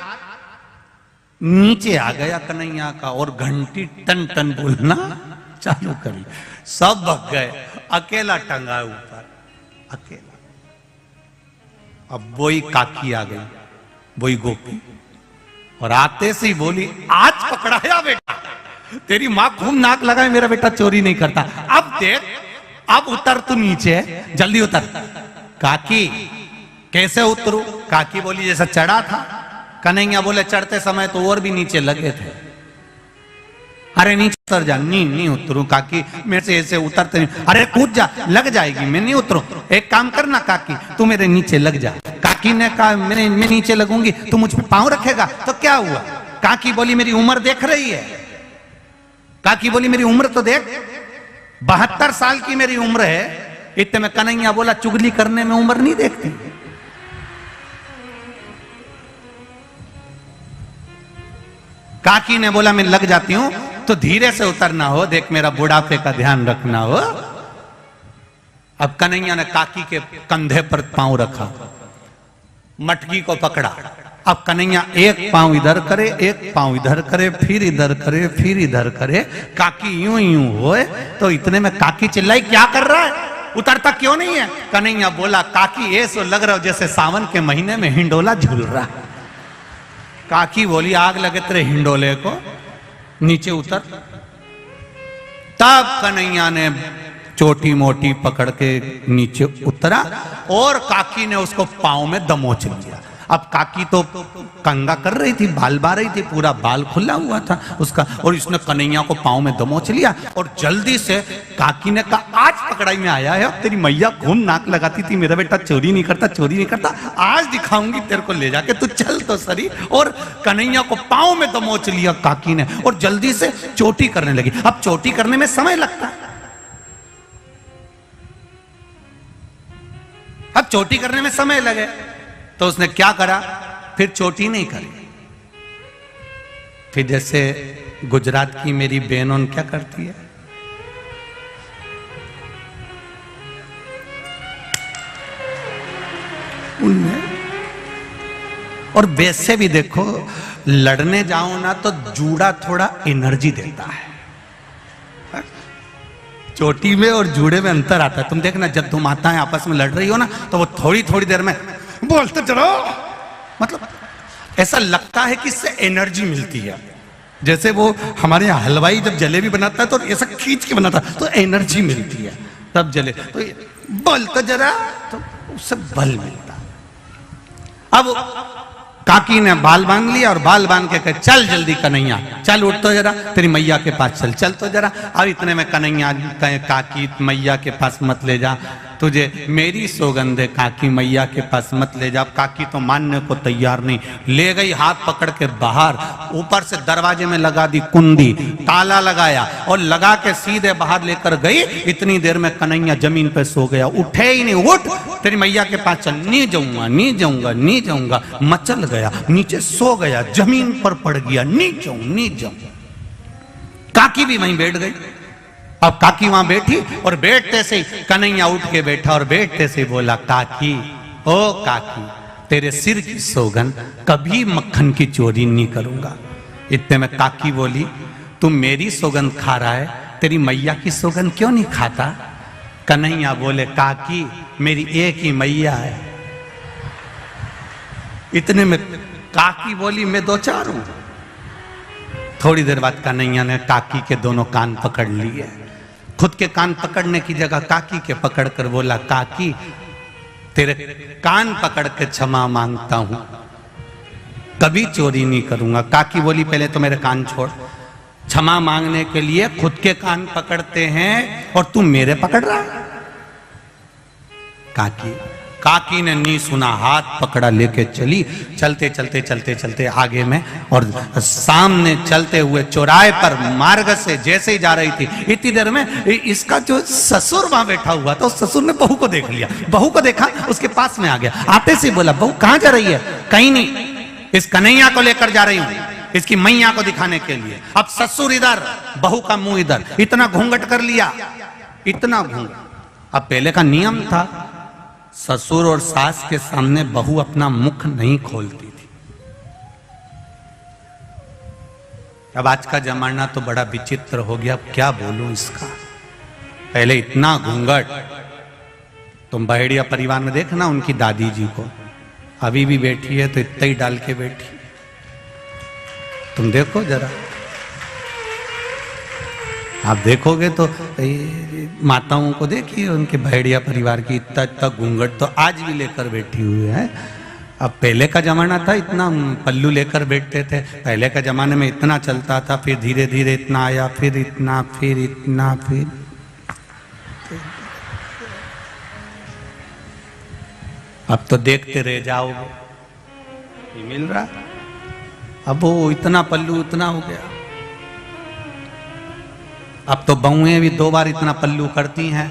Speaker 1: नीचे आ गया कन्हैया का, और घंटी टन टन बोलना चालू करी, सब भग गए, अकेला टंगा है ऊपर, अकेला। अब वही काकी आ गई, वही गोपी, और आते से ही बोली, आज पकड़ाया बेटा, तेरी मां खूब नाक लगाए, मेरा बेटा चोरी नहीं करता। अब देख, अब उतर तू नीचे, जल्दी उतर। काकी कैसे उतरू? काकी बोली जैसा चढ़ा था। कन्हैया बोले चढ़ते समय तो और भी नीचे लगे थे। अरे नीचे उतर जा। नहीं उतरू काकी, मेरे से ऐसे उतरते नहीं। अरे कूद जा, लग जाएगी, मैं नहीं उतरू। एक काम करना काकी, तू मेरे नीचे लग जा। काकी ने कहा मैं नीचे लगूंगी, तू मुझ पे पांव रखेगा तो क्या हुआ? काकी बोली मेरी उम्र देख रही है? काकी बोली मेरी उम्र तो देख, 72 साल की मेरी उम्र है। इतने में कन्हैया बोला चुगली करने में उम्र नहीं देखती। काकी ने बोला मैं लग जाती हूं, तो धीरे से उतरना हो, देख मेरा बुढ़ापे का ध्यान रखना हो। अब कन्हैया ने काकी के कंधे पर पांव रखा, मटकी को पकड़ा। अब कन्हैया एक पांव इधर करे, एक पांव इधर करे, फिर इधर करे, फिर इधर करे। काकी यूं यूं होए, तो इतने में काकी चिल्लाई क्या कर रहा है, उतरता क्यों नहीं है? कन्हैया बोला काकी ऐसा लग रहा हो जैसे सावन के महीने में हिंडोला झूल रहा। काकी बोली आग लगे तेरे हिंडोले को, नीचे उतर। तब कन्हैया ने छोटी मोटी पकड़ के नीचे उतरा, और काकी ने उसको पांव में दमोच लिया। अब काकी तो कंगा कर रही थी, बाल बा रही थी, पूरा बाल खुला हुआ था उसका, और इसने कन्हैया को पांव में दमोच लिया। और जल्दी से काकी ने कहा आज पकड़ाई में आया है, अब तेरी मैया खूब नाक लगाती थी मेरा बेटा चोरी नहीं करता, चोरी नहीं करता, आज दिखाऊंगी तेरे को ले जाके, तू चल तो सही। और कन्हैया को पांव में दमोच लिया काकी ने, और जल्दी से चोटी करने लगी। अब चोटी करने में समय लगता है, अब चोटी करने में समय लगे, तो उसने क्या करा, फिर चोटी नहीं करी। फिर जैसे गुजरात की मेरी बहनों क्या करती है, उनमें। और वैसे भी देखो, लड़ने जाओ ना तो जूड़ा थोड़ा एनर्जी देता है। चोटी में और जूड़े में अंतर आता है। तुम देखना जब तुम माताएं आपस में लड़ रही हो ना, तो वो थोड़ी थोड़ी देर में बोलते चलो, मतलब ऐसा लगता है कि इससे एनर्जी मिलती है। जैसे वो हमारे यहाँ हलवाई जब जलेबी बनाता है तो ऐसा खींच के बनाता है, तो एनर्जी मिलती है, तब जले तो बल तो जरा, तो उससे बल मिलता है। अब काकी ने बाल बांध लिया, और बाल बांध के कहे चल जल्दी कन्हैया, चल उठ तो जरा, तेरी मैया के पास चल, चल तो जरा। अब इतने में कन्हैया कहे काकी मैया के पास मत ले जा, तुझे मेरी सौगंध है, काकी मैया के पास मत ले जा। काकी तो मानने को तैयार नहीं, ले गई हाथ पकड़ के बाहर, ऊपर से दरवाजे में लगा दी कुंडी, ताला लगाया और लगा के सीधे बाहर लेकर गई। इतनी देर में कन्हैया जमीन पे सो गया, उठे ही नहीं। उठ, तेरी मैया के पास चल। नहीं जाऊंगा, नहीं जाऊंगा, नहीं जाऊंगा। मचल गया, नीचे सो गया, जमीन पर पड़ गया, नहीं जाऊं, नहीं जाऊं। काकी भी वहीं बैठ गई। अब काकी वहां बैठी, और बैठते से कन्हैया उठ के बैठा, और बैठते से बोला काकी, ओ काकी, तेरे सिर की सौगंध, कभी मक्खन की चोरी नहीं करूंगा। इतने में काकी बोली तू मेरी सौगंध खा रहा है, तेरी मैया की सौगंध क्यों नहीं खाता? कन्हैया बोले काकी मेरी एक ही मैया है। इतने में काकी बोली मैं दो चार हूं। थोड़ी देर बाद कन्हैया ने काकी के दोनों कान पकड़ लिए। खुद के कान पकड़ने की जगह काकी के पकड़कर बोला काकी तेरे कान पकड़ के क्षमा मांगता हूं। कभी चोरी नहीं करूंगा। काकी बोली पहले तो मेरे कान छोड़। क्षमा मांगने के लिए खुद के कान पकड़ते हैं और तू मेरे पकड़ रहा। काकी ने नहीं सुना, हाथ पकड़ा लेके चली। चलते चलते चलते चलते आगे में और सामने चलते हुए चौराहे पर मार्ग से जैसे ही जा रही थी, इतनी देर में इसका जो ससुर वहां बैठा हुआ था, उस ससुर ने बहू को देख लिया। बहू को देखा, उसके पास में आ गया। आते से बोला, बहू कहां जा रही है? कहीं नहीं, इस कन्हैया को लेकर जा रही हूं, इसकी मैया को दिखाने के लिए। अब ससुर इधर, बहू का मुंह इधर, इतना घूंघट कर लिया, इतना घूंघट। अब पहले का नियम था, ससुर और सास के सामने बहू अपना मुख नहीं खोलती थी। अब आज का जमाना तो बड़ा विचित्र हो गया, अब क्या बोलूं इसका। पहले इतना घूंघट। तुम बहेड़िया परिवार में देखना उनकी दादी जी को, अभी भी बैठी है तो इतना ही डाल के बैठी। तुम देखो जरा, आप देखोगे तो माताओं को देखिए, उनके भेड़िया परिवार की इतना इतना घूंघट तो आज भी लेकर बैठी हुई है। अब पहले का जमाना था, इतना पल्लू लेकर बैठते थे। पहले का जमाने में इतना चलता था, फिर धीरे धीरे इतना आया, फिर इतना, फिर इतना, फिर अब तो देखते रह जाओगे, ये मिल रहा। अब वो इतना पल्लू उतना हो गया। अब तो बहुएं भी 2 बार इतना पल्लू करती हैं।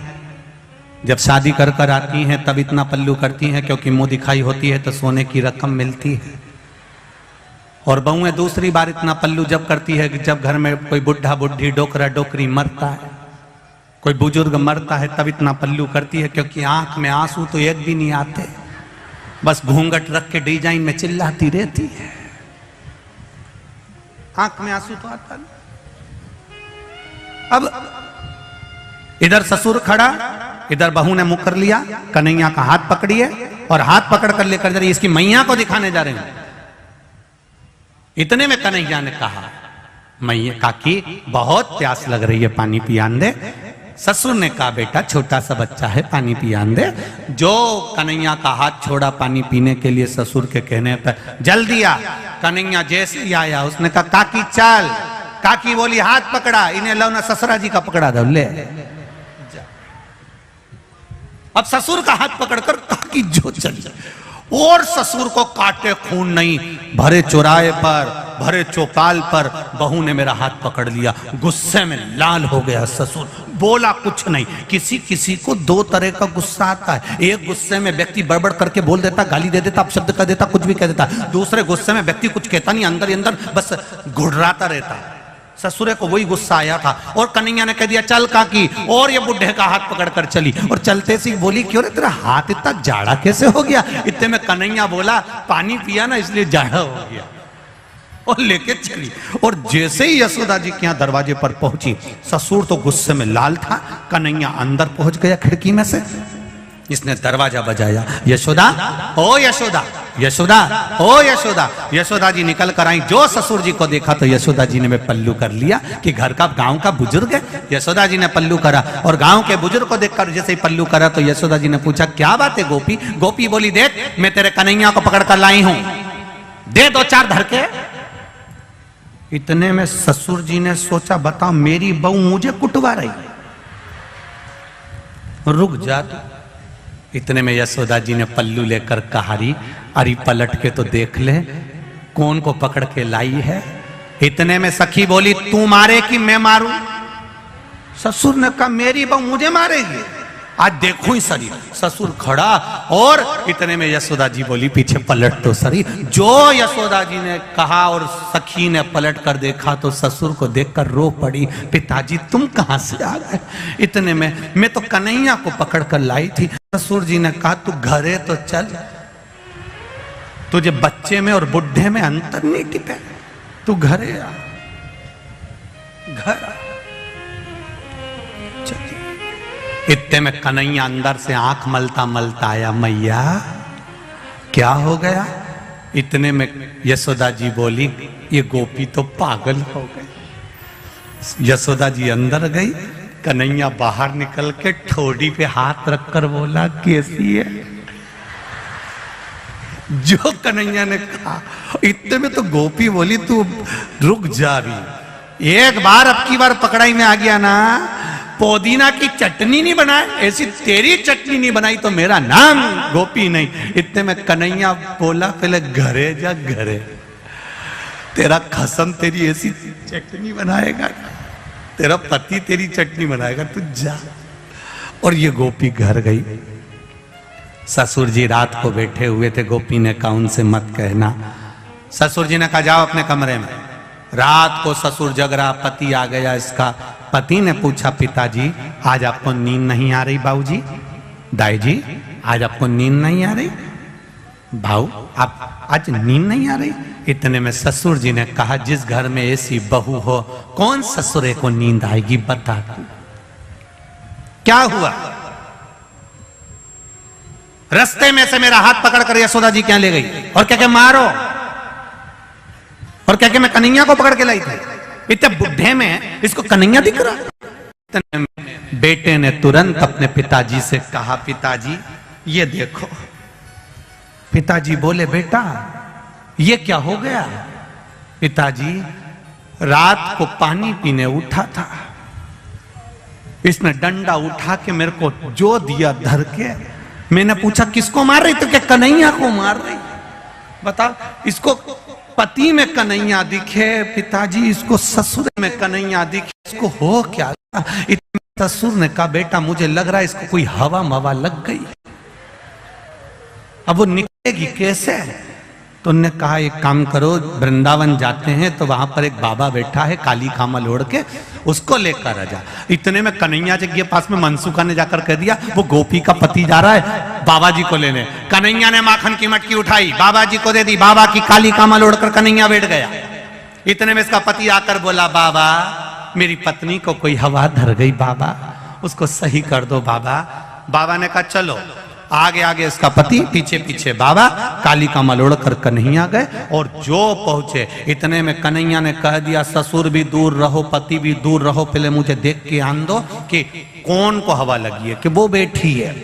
Speaker 1: जब शादी कर कर आती हैं तब इतना पल्लू करती हैं, क्योंकि मुंह दिखाई होती है तो सोने की रकम मिलती है। और बहुएं दूसरी बार इतना पल्लू जब करती है कि जब घर में कोई बुढ़ा बुढ़ी डोकरा डोकरी मरता है, कोई बुजुर्ग मरता है, तब इतना पल्लू करती है, क्योंकि आंख में आंसू तो एक भी नहीं आते, बस घूंघट रख के डिजाइन में चिल्लाती रहती है। आंख में आंसू तो आता नहीं। अब इधर ससुर खड़ा, इधर बहू ने मुंह कर लिया, कन्हैया का हाथ पकड़िए और हाथ पकड़ कर लेकर जा रही, इसकी मैया को दिखाने जा रहे हैं। इतने में कन्हैया ने कहा, मैया काकी बहुत प्यास लग रही है, पानी पियान दे। ससुर ने कहा, बेटा छोटा सा बच्चा है, पानी पियान दे। जो कन्हैया का हाथ छोड़ा पानी पीने के लिए ससुर के कहने पर, जल्दी आ। कन्हैया जैसे ही आया, उसने कहा, काकी चल। काकी बोली, हाथ पकड़ा, इन्हें लो ना ससुरा जी का पकड़ा दो, ले। अब ससुर का हाथ पकड़कर काकी जो चली, और ससुर को काटे खून नहीं, भरे चौराहे पर, भरे चौपाल पर बहू ने मेरा हाथ पकड़ लिया। गुस्से में लाल हो गया ससुर, बोला कुछ नहीं। किसी किसी को 2 तरह का गुस्सा आता है। एक गुस्से में व्यक्ति बड़बड़ करके बोल देता, गाली दे देता, अपशब्द कर देता, कुछ भी कह देता। दूसरे गुस्से में व्यक्ति कुछ कहता नहीं, अंदर ही अंदर बस घुड़राता रहता। ससुरे को वही गुस्सा आया था और कन्हैया ने कह दिया, चल काकी, और ये बुढ़े का हाथ पकड़कर चली। और चलते सी बोली, क्यों रे तेरा हाथ इतना जाड़ा कैसे हो गया? इतने में कन्हैया बोला, पानी पिया ना इसलिए जाड़ा हो गया, और लेके चली। और जैसे ही यशोदा जी के यहाँ दरवाजे पर पहुंची, ससुर तो गुस्से में लाल था, कन्हैया अंदर पहुंच गया खिड़की में से। इसने दरवाजा बजाया, यशोदा, ओ यशोदा, यशोदा, ओ यशोदा। यशोदा जी निकल कर आई। जो ससुर जी को देखा तो यशोदा जी ने मैं पल्लू कर लिया कि घर का गांव का बुजुर्ग है। यशोदा जी ने पल्लू करा और गांव के बुजुर्ग को देखकर जैसे ही पल्लू करा तो यशोदा जी ने पूछा, क्या बात है गोपी? गोपी बोली, देख मैं तेरे कन्हैया को पकड़ कर लाई हूं, दे 2-4 धर के। इतने में ससुर जी ने सोचा, बताओ मेरी बहू मुझे कुटवा रही, रुक जा। इतने में यशोदा जी ने पल्लू लेकर कहारी, अरे पलट के तो देख ले कौन को पकड़ के लाई है। इतने में सखी बोली, तू मारे कि मैं मारूं? ससुर ने कहा, मेरी बहू मुझे मारेगी, आज देखो ही सरी। ससुर खड़ा और इतने में यशोदा जी बोली, पीछे पलट तो सरी। जो यशोदा जी ने कहा और सखी ने पलट कर देखा तो ससुर को देखकर रो पड़ी, पिताजी तुम कहां से आ गए? इतने में मैं तो कन्हैया को पकड़ कर लाई थी। ससुर जी ने कहा, तू घरे तो चल, तुझे बच्चे में और बुढ़े में अंतर नहीं टिपे, तू घरे आ, घर आ। इतने में कन्हैया अंदर से आंख मलता मलता आया, मैया क्या हो गया? इतने में यशोदा जी बोली, ये गोपी तो पागल हो गई। यशोदा जी अंदर गई, कन्हैया बाहर निकल के ठोड़ी पे हाथ रखकर बोला, कैसी है? जो कन्हैया ने कहा, इतने में तो गोपी बोली तू रुक जा अभी, एक बार अब की बार पकड़ाई में आ गया ना, पुदीना की चटनी नहीं बनाए, ऐसी तेरी चटनी नहीं बनाई तो मेरा नाम गोपी नहीं। इतने में कन्हैया बोला, पहले घरे जा घरे, तेरा खसम तेरी ऐसी चटनी बनाएगा, तेरा पति तेरी चटनी बनाएगा, तू जा। और ये गोपी घर गई। ससुर जी रात को बैठे हुए थे, गोपी ने कहा उनसे मत कहना। ससुर जी ने कहा जाओ अपने कमरे में। रात को ससुर जग रहा, पति आ गया इसका। पति ने पूछा पिताजी आज आपको नींद नहीं आ रही? बाबूजी, दाई जी आज आपको नींद नहीं आ रही? भाऊ आप आज नींद नहीं आ रही? इतने में ससुर जी ने कहा जिस घर में ऐसी बहू हो कौन ससुरे को नींद आएगी, बता तू क्या हुआ? रास्ते में से मेरा हाथ पकड़ कर यशोदा जी क्या ले गई और क्या क्या मारो, और क्या क्या मैं कन्हैया को पकड़ के लाई थी। इतने बुढ़े में इसको कन्हैया दिख रहा। बेटे ने तुरंत अपने पिताजी से कहा पिताजी ये देखो। पिताजी बोले बेटा ये क्या हो गया? पिताजी रात को पानी पीने उठा था, इसने डंडा उठा के मेरे को जो दिया धर के। मैंने पूछा किसको मार रही? तो क्या कन्हैया को मार रही? बता, इसको पति में कन्हैया दिखे पिताजी, इसको ससुर में कन्हैया दिखे, इसको हो क्या? ससुर ने कहा बेटा मुझे लग रहा है इसको कोई हवा मवा लग गई, अब वो निकलेगी कैसे? तो उन्होंने कहा एक काम करो, वृंदावन जाते हैं तो वहां पर एक बाबा बैठा है काली कामल ओढ़ के, उसको लेकर आ जा। इतने में कन्हैया जी के पास में मनसुखा ने जाकर कह दिया वो गोपी का पति जा रहा है बाबा जी को लेने। कन्हैया ने माखन की मटकी उठाई, बाबा जी को दे दी, बाबा की काली कामल ओढ़कर कन्हैया बैठ गया। इतने में इसका पति आकर बोला बाबा मेरी पत्नी को कोई हवा धर गई बाबा, उसको सही कर दो बाबा। बाबा ने कहा चलो। आगे आगे इसका पति, पीछे पीछे बाबा, काली कामल ओढ़कर कन्हैया गए। और जो पहुंचे इतने में कन्हैया ने कह दिया ससुर भी दूर रहो पति भी दूर रहो, पहले मुझे देख के आन दो कि कौन को हवा लगी है। कि वो बैठी है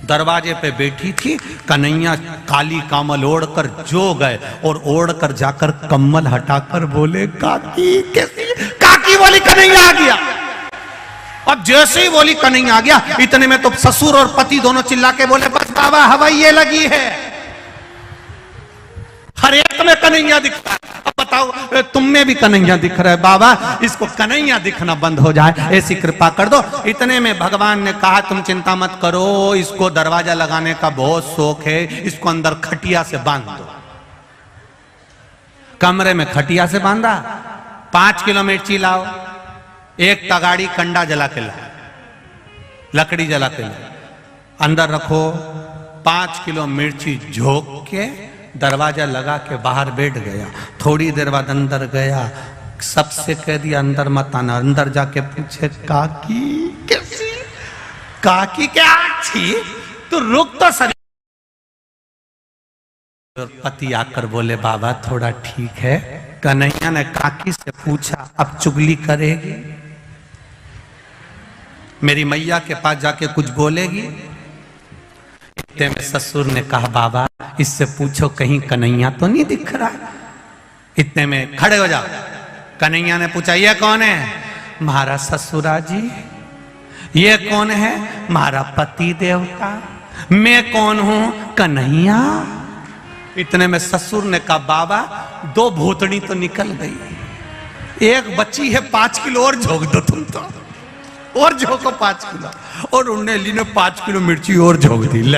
Speaker 1: दरवाजे पे बैठी थी, कन्हैया काली कामल ओढ़कर जो गए और ओढ़कर जाकर कम्बल हटाकर बोले काकी कैसी? काकी बोली कन्हैया आ गया। अब जैसे ही बोली कन्हैया आ गया, इतने में तो ससुर और पति दोनों चिल्ला के बोले बस बाबा हवा ये लगी है। हर एक में कन्हैया दिख रहा है। अब बताओ तुम में भी कन्हैया दिख रहा है बाबा, इसको कन्हैया दिखना बंद हो जाए ऐसी कृपा कर दो। इतने में भगवान ने कहा तुम चिंता मत करो, इसको दरवाजा लगाने का बहुत शौक है, इसको अंदर खटिया से बांध दो। कमरे में खटिया से बांधा, 5 किलो मिर्ची लाओ, एक तगाड़ी कंडा जला के ला, लकड़ी जला के ला, अंदर रखो। 5 किलो मिर्ची झोंक के दरवाजा लगा के बाहर बैठ गया। थोड़ी देर बाद अंदर गया, सबसे कह दिया अंदर मत आना। अंदर जाके पूछे काकी कैसी? काकी क्या थी? तो रुक तो सही। पति आकर बोले बाबा थोड़ा ठीक है। कन्हैया ने काकी से पूछा अब चुगली करेगी? मेरी मैया के पास जाके कुछ बोलेगी? इतने में ससुर ने कहा बाबा इससे पूछो कहीं कन्हैया तो नहीं दिख रहा। इतने में खड़े हो जाओ। कन्हैया ने पूछा ये कौन है? महाराज ससुरा जी। ये कौन है? महारा पति देवता। मैं कौन हूं? कन्हैया। इतने में ससुर ने कहा बाबा 2 भूतनी तो निकल गई, एक बच्ची है 5 किलो और झोंक दो तुम तो, और झोंको 5 किलो। और उन्होंने ली ने 5 किलो मिर्ची और झोंक दी। ले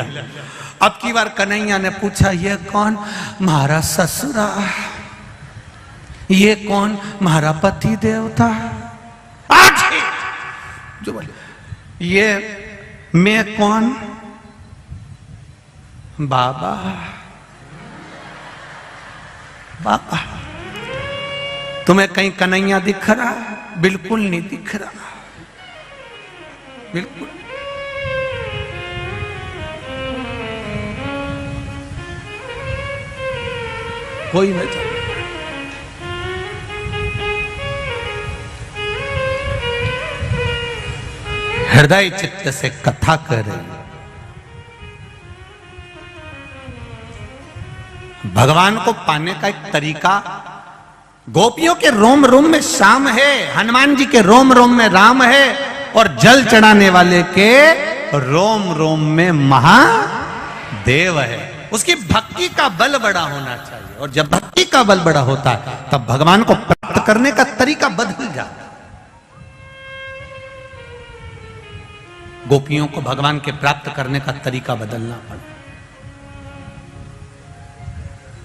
Speaker 1: अब की बार कन्हैया ने पूछा ये कौन? महाराज ससुरा। ये कौन? महारा पति देवता। आज जो बोले ये मैं कौन? बाबा। बाबा तुम्हें कहीं कन्हैया दिख रहा? बिल्कुल नहीं दिख रहा, बिल्कुल। कोई नहीं। हृदय चित्त से कथा कर रही। भगवान को पाने का एक तरीका, गोपियों के रोम रोम में श्याम है, हनुमान जी के रोम रोम में राम है, और जल चढ़ाने वाले के रोम रोम में महादेव है। उसकी भक्ति का बल बड़ा होना चाहिए, और जब भक्ति का बल बड़ा होता है तब भगवान को प्राप्त करने का तरीका बदल जाता है। गोपियों को भगवान के प्राप्त करने का तरीका बदलना पड़ा।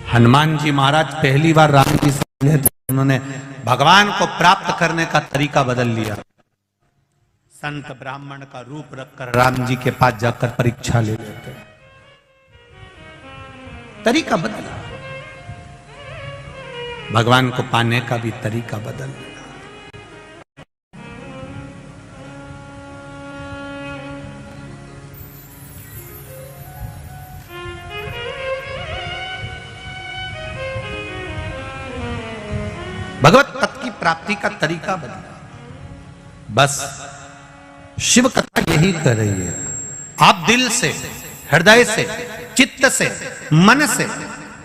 Speaker 1: हनुमान जी महाराज पहली बार राम जी से मिले थे, उन्होंने भगवान को प्राप्त करने का तरीका बदल लिया। संत ब्राह्मण का रूप रखकर राम जी के पास जाकर परीक्षा ले लेते, तरीका बदला। भगवान को पाने का भी तरीका बदल गया। भगवत पद की प्राप्ति का तरीका बदला। बस शिव कथा यही कर रही है। आप दिल से, हृदय से, चित्त से, मन से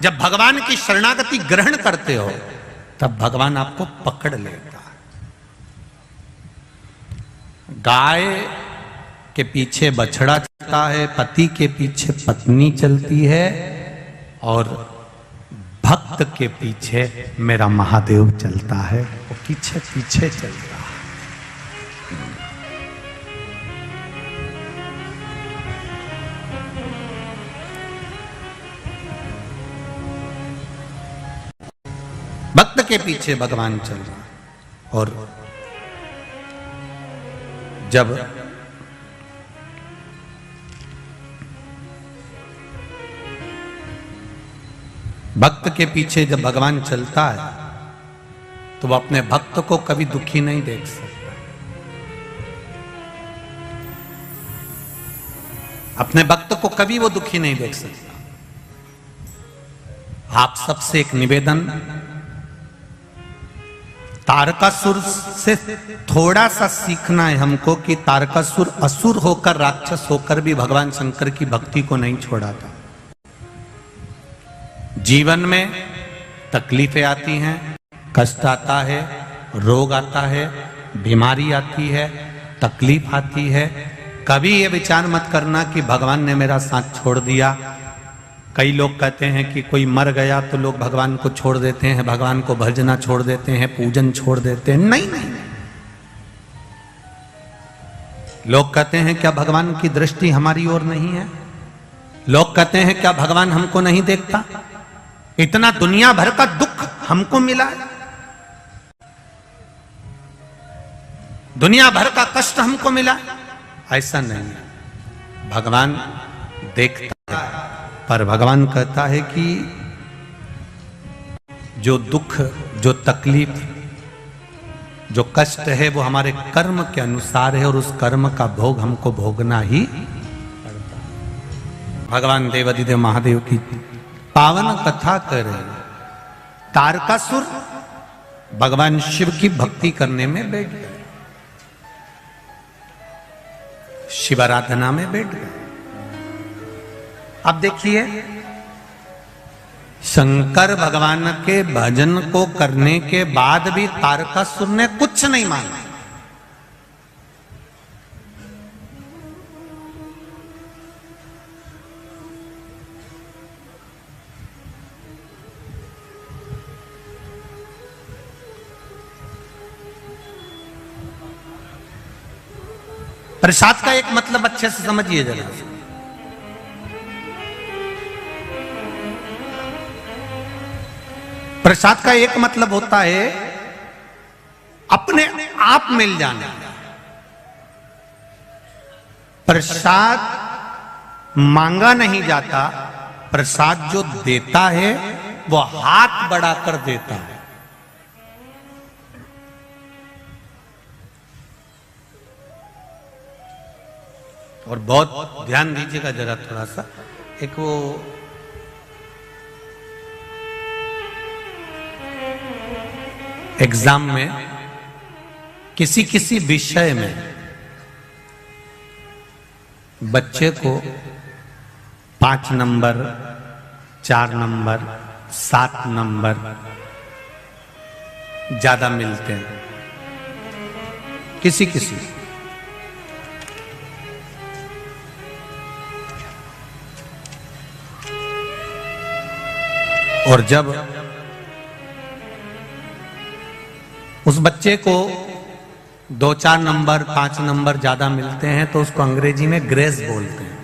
Speaker 1: जब भगवान की शरणागति ग्रहण करते हो तब भगवान आपको पकड़ लेता है। गाय के पीछे बछड़ा चलता है, पति के पीछे पत्नी चलती है, और भक्त के पीछे मेरा महादेव चलता है, वो पीछे पीछे चलता है। भक्त के पीछे भगवान चल रहा है। और जब भक्त के पीछे जब भगवान चलता है तो वो अपने भक्त को कभी दुखी नहीं देख सकता। अपने भक्त को कभी वो दुखी नहीं देख सकता। आप सबसे एक निवेदन, तारकासुर से थोड़ा सा सीखना है हमको कि तारकासुर असुर होकर, राक्षस होकर भी भगवान शंकर की भक्ति को नहीं छोड़ा था। जीवन में तकलीफें आती हैं, कष्ट आता है, रोग आता है, बीमारी आती है, तकलीफ आती है। कभी ये विचार मत करना कि भगवान ने मेरा साथ छोड़ दिया। कई लोग कहते हैं कि कोई मर गया तो लोग भगवान को छोड़ देते हैं, भगवान को भजना छोड़ देते हैं, पूजन छोड़ देते हैं। नहीं नहीं, लोग कहते हैं क्या भगवान की दृष्टि हमारी ओर नहीं है? लोग कहते हैं क्या भगवान हमको नहीं देखता? इतना दुनिया भर का दुख हमको मिला है, दुनिया भर का कष्ट हमको मिला। ऐसा नहीं है, भगवान देखता है, पर भगवान कहता है कि जो दुख, जो तकलीफ, जो कष्ट है वो हमारे कर्म के अनुसार है, और उस कर्म का भोग हमको भोगना ही पड़ता है। भगवान देवाधिदेव महादेव की पावन कथा करें। तारकासुर भगवान शिव की भक्ति करने में बैठ गए, शिवाराधना में बैठ गए। अब देखिए, शंकर भगवान के भजन को करने के बाद भी तारकासुर ने कुछ नहीं माना। प्रसाद का एक मतलब अच्छे से समझिए जरा। प्रसाद का एक मतलब होता है अपने आप मिल जाना। प्रसाद मांगा नहीं जाता, प्रसाद जो देता है वो हाथ बढ़ाकर देता है। और बहुत ध्यान दीजिएगा जरा, थोड़ा सा एक वो एग्जाम में किसी किसी विषय में बच्चे को 5 नंबर, 4 नंबर, 7 नंबर ज्यादा मिलते हैं किसी किसी। और जब उस बच्चे को 2-4 नंबर 5 नंबर ज्यादा मिलते हैं तो उसको अंग्रेजी में ग्रेस बोलते हैं,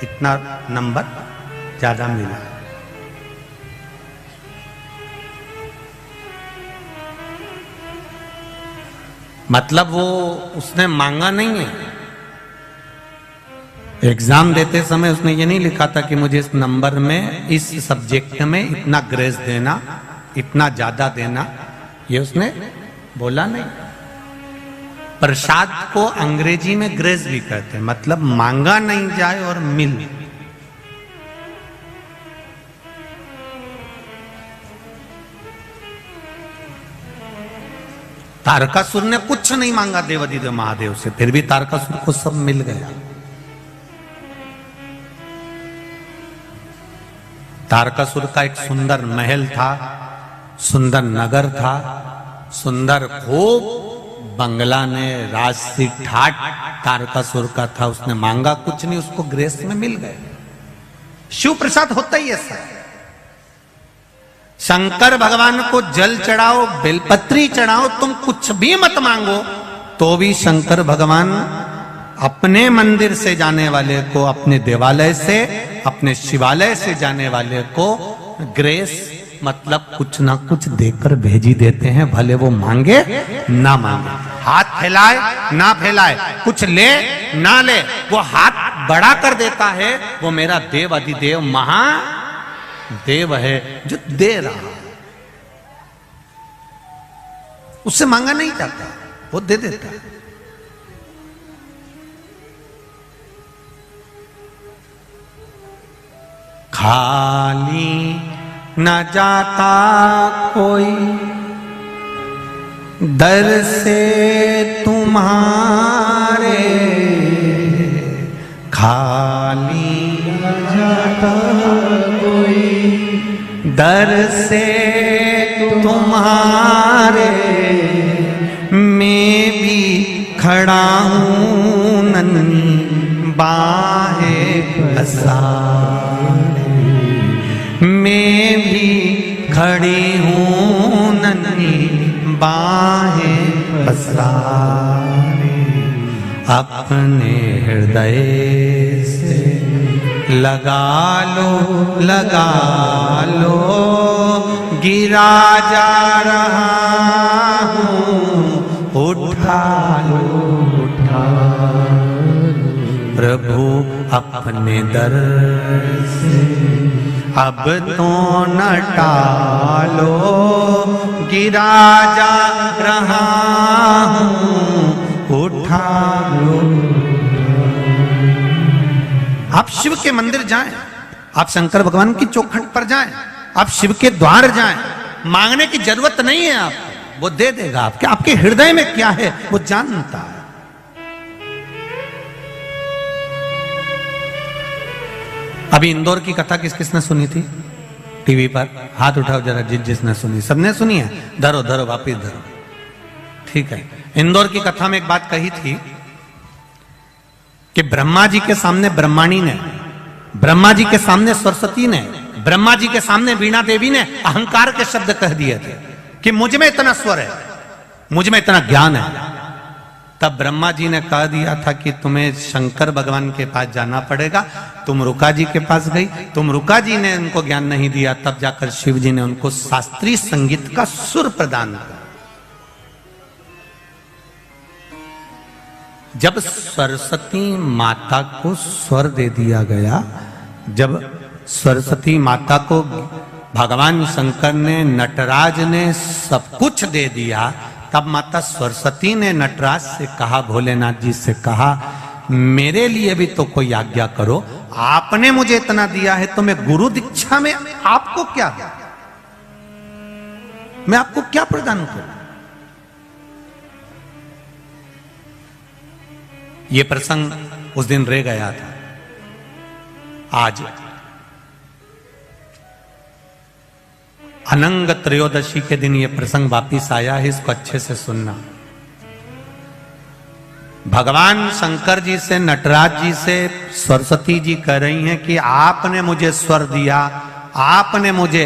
Speaker 1: इतना नंबर ज्यादा मिला। मतलब वो उसने मांगा नहीं है। एग्जाम देते समय उसने ये नहीं लिखा था कि मुझे इस नंबर में इस सब्जेक्ट में इतना ग्रेस देना, इतना ज्यादा देना, ये उसने बोला नहीं। प्रसाद को अंग्रेजी में ग्रेस भी कहते हैं, मतलब मांगा नहीं जाए और मिल। तारकासुर ने कुछ नहीं मांगा देवाधिदेव महादेव से, फिर भी तारकासुर को सब मिल गया। तारकासुर का एक सुंदर महल था, सुंदर नगर था, सुंदर खूब बंगला ने राजसी ठाट तारकासुर का था। उसने मांगा कुछ नहीं, उसको ग्रेस में मिल गए। शिव प्रसाद होता ही ऐसा है। शंकर भगवान को जल चढ़ाओ, बेलपत्री चढ़ाओ, तुम कुछ भी मत मांगो तो भी शंकर भगवान अपने मंदिर से जाने वाले को, अपने देवालय से, अपने शिवालय से जाने वाले को ग्रेस मतलब कुछ ना कुछ देकर भेजी देते हैं, भले वो मांगे ना मांगे, हाथ फैलाए ना फैलाए, कुछ ले ना ले, वो हाथ बड़ा कर देता है। वो मेरा देव अधिदेव महादेव है जो दे रहा, उससे मांगा नहीं जाता, वो दे देता है। खाली न जाता कोई दर से तुम्हारे, खाली न जाता कोई दर से तुम्हारे, मैं भी खड़ा हूँ नन्ही बाहें पसारे, मैं भी खड़ी हूँ नन्ही बाहें पसारे, अपने हृदय से लगा लगा लो, गिरा जा रहा हूँ, उठा लो प्रभु अपने दर से, अब तो न टालो, गिरा जा रहा हूँ, उठा लो। आप शिव के मंदिर जाएं, आप शंकर भगवान की चौखट पर जाएं, आप शिव के द्वार जाएं, मांगने की जरूरत नहीं है आपको, वो दे देगा। आपके हृदय में क्या है वो जानता है। अभी इंदौर की कथा किस किसने सुनी थी टीवी पर? हाथ उठाओ जरा, जिसने सुनी। सबने सुनी है? धरो धरो वापिस धरो, ठीक है। इंदौर की कथा में एक बात कही थी कि ब्रह्मा जी के सामने ब्रह्माणी ने, ब्रह्मा जी के सामने सरस्वती ने, ब्रह्मा जी के सामने वीणा देवी ने अहंकार के शब्द कह दिए थे कि मुझ में इतना स्वर है, मुझ में इतना ज्ञान है। तब ब्रह्मा जी ने कह दिया था कि तुम्हें शंकर भगवान के पास जाना पड़ेगा। तुम रुका जी के पास गई, तुम रुका जी ने उनको ज्ञान नहीं दिया, तब जाकर शिव जी ने उनको शास्त्रीय संगीत का सुर प्रदान किया। जब सरस्वती माता को स्वर दे दिया गया, जब सरस्वती माता को भगवान शंकर ने, नटराज ने सब कुछ दे दिया, तब माता सरस्वती ने नटराज से कहा, भोलेनाथ जी से कहा, मेरे लिए भी तो कोई आज्ञा करो, आपने मुझे इतना दिया है तो मैं गुरु दीक्षा में आपको क्या, मैं आपको क्या प्रदान करूं? ये प्रसंग उस दिन रह गया था। आज अनंग त्रयोदशी के दिन ये प्रसंग वापिस आया है, इसको अच्छे से सुनना। भगवान शंकर जी से, नटराज जी से सरस्वती जी कह रही हैं कि आपने मुझे स्वर दिया, आपने मुझे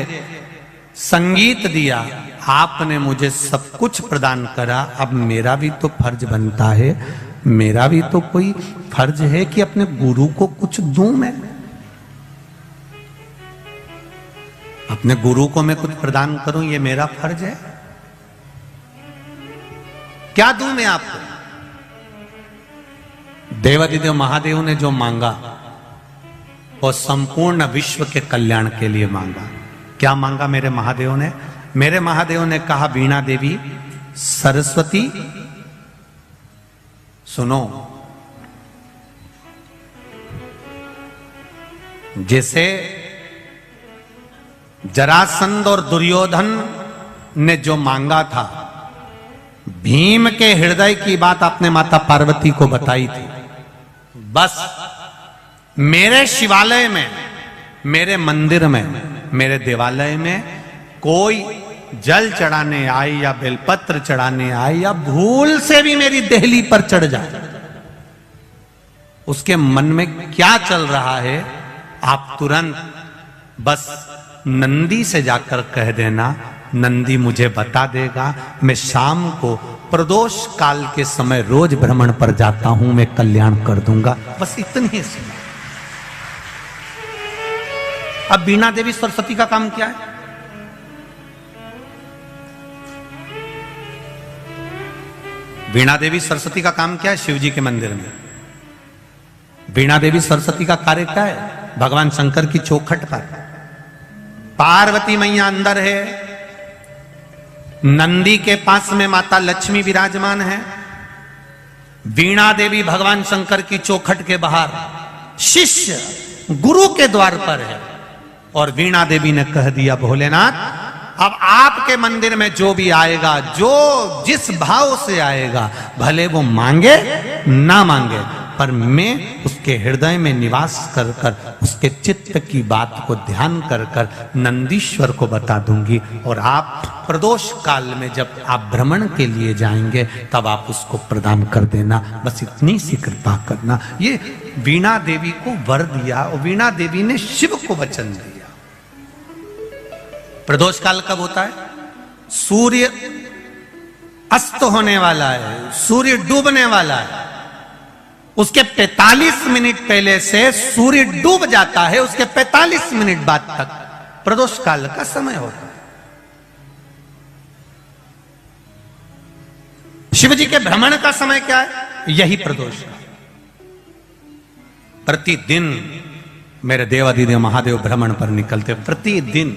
Speaker 1: संगीत दिया, आपने मुझे सब कुछ प्रदान करा, अब मेरा भी तो फर्ज बनता है, मेरा भी तो कोई फर्ज है कि अपने गुरु को कुछ दूं मैं, अपने गुरु को मैं कुछ प्रदान करूं, ये मेरा फर्ज है। क्या दूं मैं आपको? देवादिदेव महादेव ने जो मांगा वो संपूर्ण विश्व के कल्याण के लिए मांगा। क्या मांगा मेरे महादेव ने? मेरे महादेव ने कहा, वीणा देवी, सरस्वती सुनो, जैसे जरासंध और दुर्योधन ने जो मांगा था, भीम के हृदय की बात आपने माता पार्वती को बताई थी, बस मेरे शिवालय में, मेरे मंदिर में, मेरे देवालय में कोई जल चढ़ाने आए या बेलपत्र चढ़ाने आए या भूल से भी मेरी देहली पर चढ़ जाए, उसके मन में क्या चल रहा है आप तुरंत बस नंदी से जाकर कह देना, नंदी मुझे बता देगा, मैं शाम को प्रदोष काल के समय रोज भ्रमण पर जाता हूं, मैं कल्याण कर दूंगा। बस इतनी सी। अब वीणा देवी सरस्वती का काम क्या है? वीणा देवी सरस्वती का काम क्या है? शिव जी के मंदिर में वीणा देवी सरस्वती का कार्य क्या है? भगवान शंकर की चौखट पर पार्वती मैया अंदर है, नंदी के पास में माता लक्ष्मी विराजमान है, वीणा देवी भगवान शंकर की चौखट के बाहर शिष्य गुरु के द्वार पर है, और वीणा देवी ने कह दिया, भोलेनाथ अब आपके मंदिर में जो भी आएगा, जो जिस भाव से आएगा, भले वो मांगे ना मांगे, पर मैं उसके हृदय में निवास कर कर उसके चित्त की बात को ध्यान कर कर नंदीश्वर को बता दूंगी, और आप प्रदोष काल में जब आप भ्रमण के लिए जाएंगे तब आप उसको प्रदान कर देना। बस इतनी सी कृपा करना। ये वीणा देवी को वर दिया, और वीणा देवी ने शिव को वचन दिया। प्रदोष काल कब होता है? सूर्य अस्त होने वाला है, सूर्य डूबने वाला है, उसके 45 मिनट पहले से सूर्य डूब जाता है, उसके 45 मिनट बाद तक प्रदोष काल का समय होता है। शिव जी के भ्रमण का समय क्या है? यही प्रदोष का। प्रतिदिन मेरे देवादिदेव महादेव भ्रमण पर निकलते, प्रतिदिन।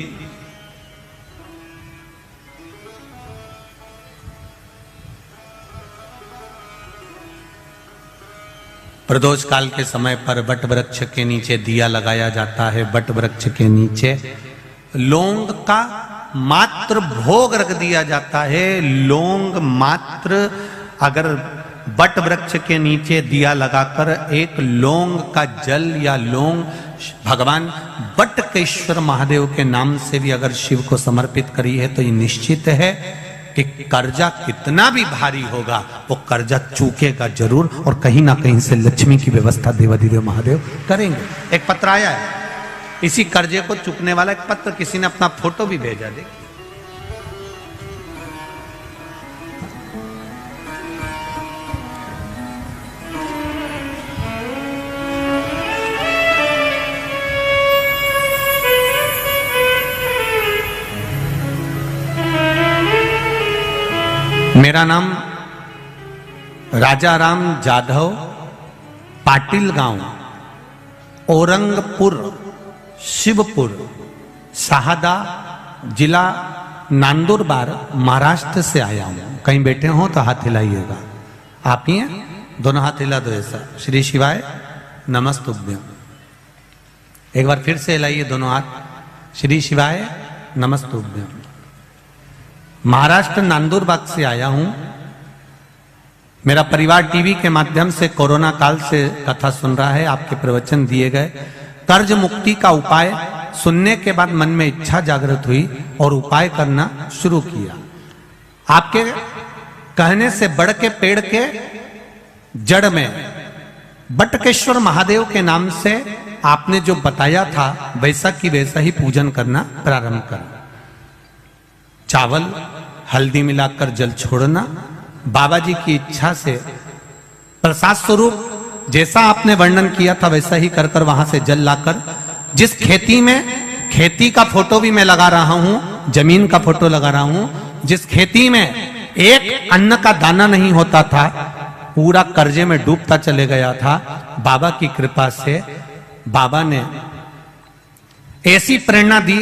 Speaker 1: प्रदोष काल के समय पर बट वृक्ष के नीचे दिया लगाया जाता है। बट वृक्ष के नीचे लौंग का मात्र भोग रख दिया जाता है। लौंग मात्र, अगर बट वृक्ष के नीचे दिया लगाकर एक लौंग का जल या लौंग भगवान बटकेश्वर महादेव के नाम से भी अगर शिव को समर्पित करी है, तो ये निश्चित है कि कर्जा कितना भी भारी होगा, वो कर्जा चूकेगा जरूर, और कहीं ना कहीं से लक्ष्मी की व्यवस्था देवादिदेव महादेव करेंगे। एक पत्र आया है, इसी कर्जे को चूकने वाला एक पत्र, किसी ने अपना फोटो भी भेजा। दे मेरा नाम राजा राम जाधव, पाटिल गांव, औरंगपुर, शिवपुर, शाहदा, जिला नंदुरबार, महाराष्ट्र से आया हूं। कहीं बैठे हो तो हाथ हिलाइएगा। आप ही हैं? दोनों हाथ हिला दो ऐसा। श्री शिवाय नमस्तुभ्यम। एक बार फिर से हिलाइए दोनों हाथ। श्री शिवाय नमस्तुभ्यम। महाराष्ट्र नंदुरबार से आया हूं। मेरा परिवार टीवी के माध्यम से कोरोना काल से कथा सुन रहा है। आपके प्रवचन दिए गए कर्ज मुक्ति का उपाय सुनने के बाद मन में इच्छा जागृत हुई और उपाय करना शुरू किया। आपके कहने से बढ़ के पेड़ के जड़ में बटकेश्वर महादेव के नाम से आपने जो बताया था वैसा की वैसा ही पूजन करना प्रारंभ करा। चावल हल्दी मिलाकर जल छोड़ना, बाबा जी की इच्छा से प्रसाद स्वरूप जैसा आपने वर्णन किया था वैसा ही कर कर वहां से जल लाकर, जिस खेती में, खेती का फोटो भी मैं लगा रहा हूं, जमीन का फोटो लगा रहा हूं, जिस खेती में एक अन्न का दाना नहीं होता था, पूरा कर्जे में डूबता चले गया था, बाबा की कृपा से बाबा ने ऐसी प्रेरणा दी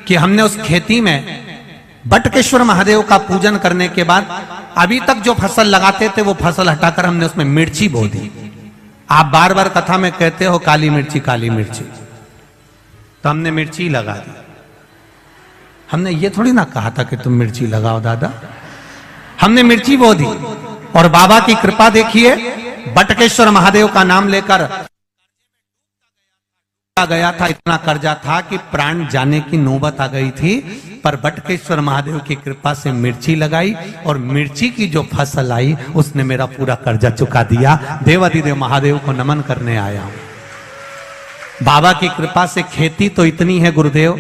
Speaker 1: कि हमने उस खेती में बटकेश्वर महादेव का पूजन करने के बाद अभी तक जो फसल लगाते थे वो फसल हटाकर हमने उसमें मिर्ची बो दी। आप बार बार कथा में कहते हो काली मिर्ची काली मिर्ची, तो हमने मिर्ची लगा दी। हमने ये थोड़ी ना कहा था कि तुम मिर्ची लगाओ दादा, हमने मिर्ची बो दी। और बाबा की कृपा देखिए, बटकेश्वर महादेव का नाम लेकर गया था, इतना कर्जा था कि प्राण जाने की नौबत आ गई थी, पर बटकेश्वर महादेव की कृपा से मिर्ची लगाई और मिर्ची की जो फसल आई उसने मेरा पूरा कर्जा चुका दिया। देवाधिदेव महादेव को नमन करने आया हूं। बाबा की कृपा से खेती तो इतनी है गुरुदेव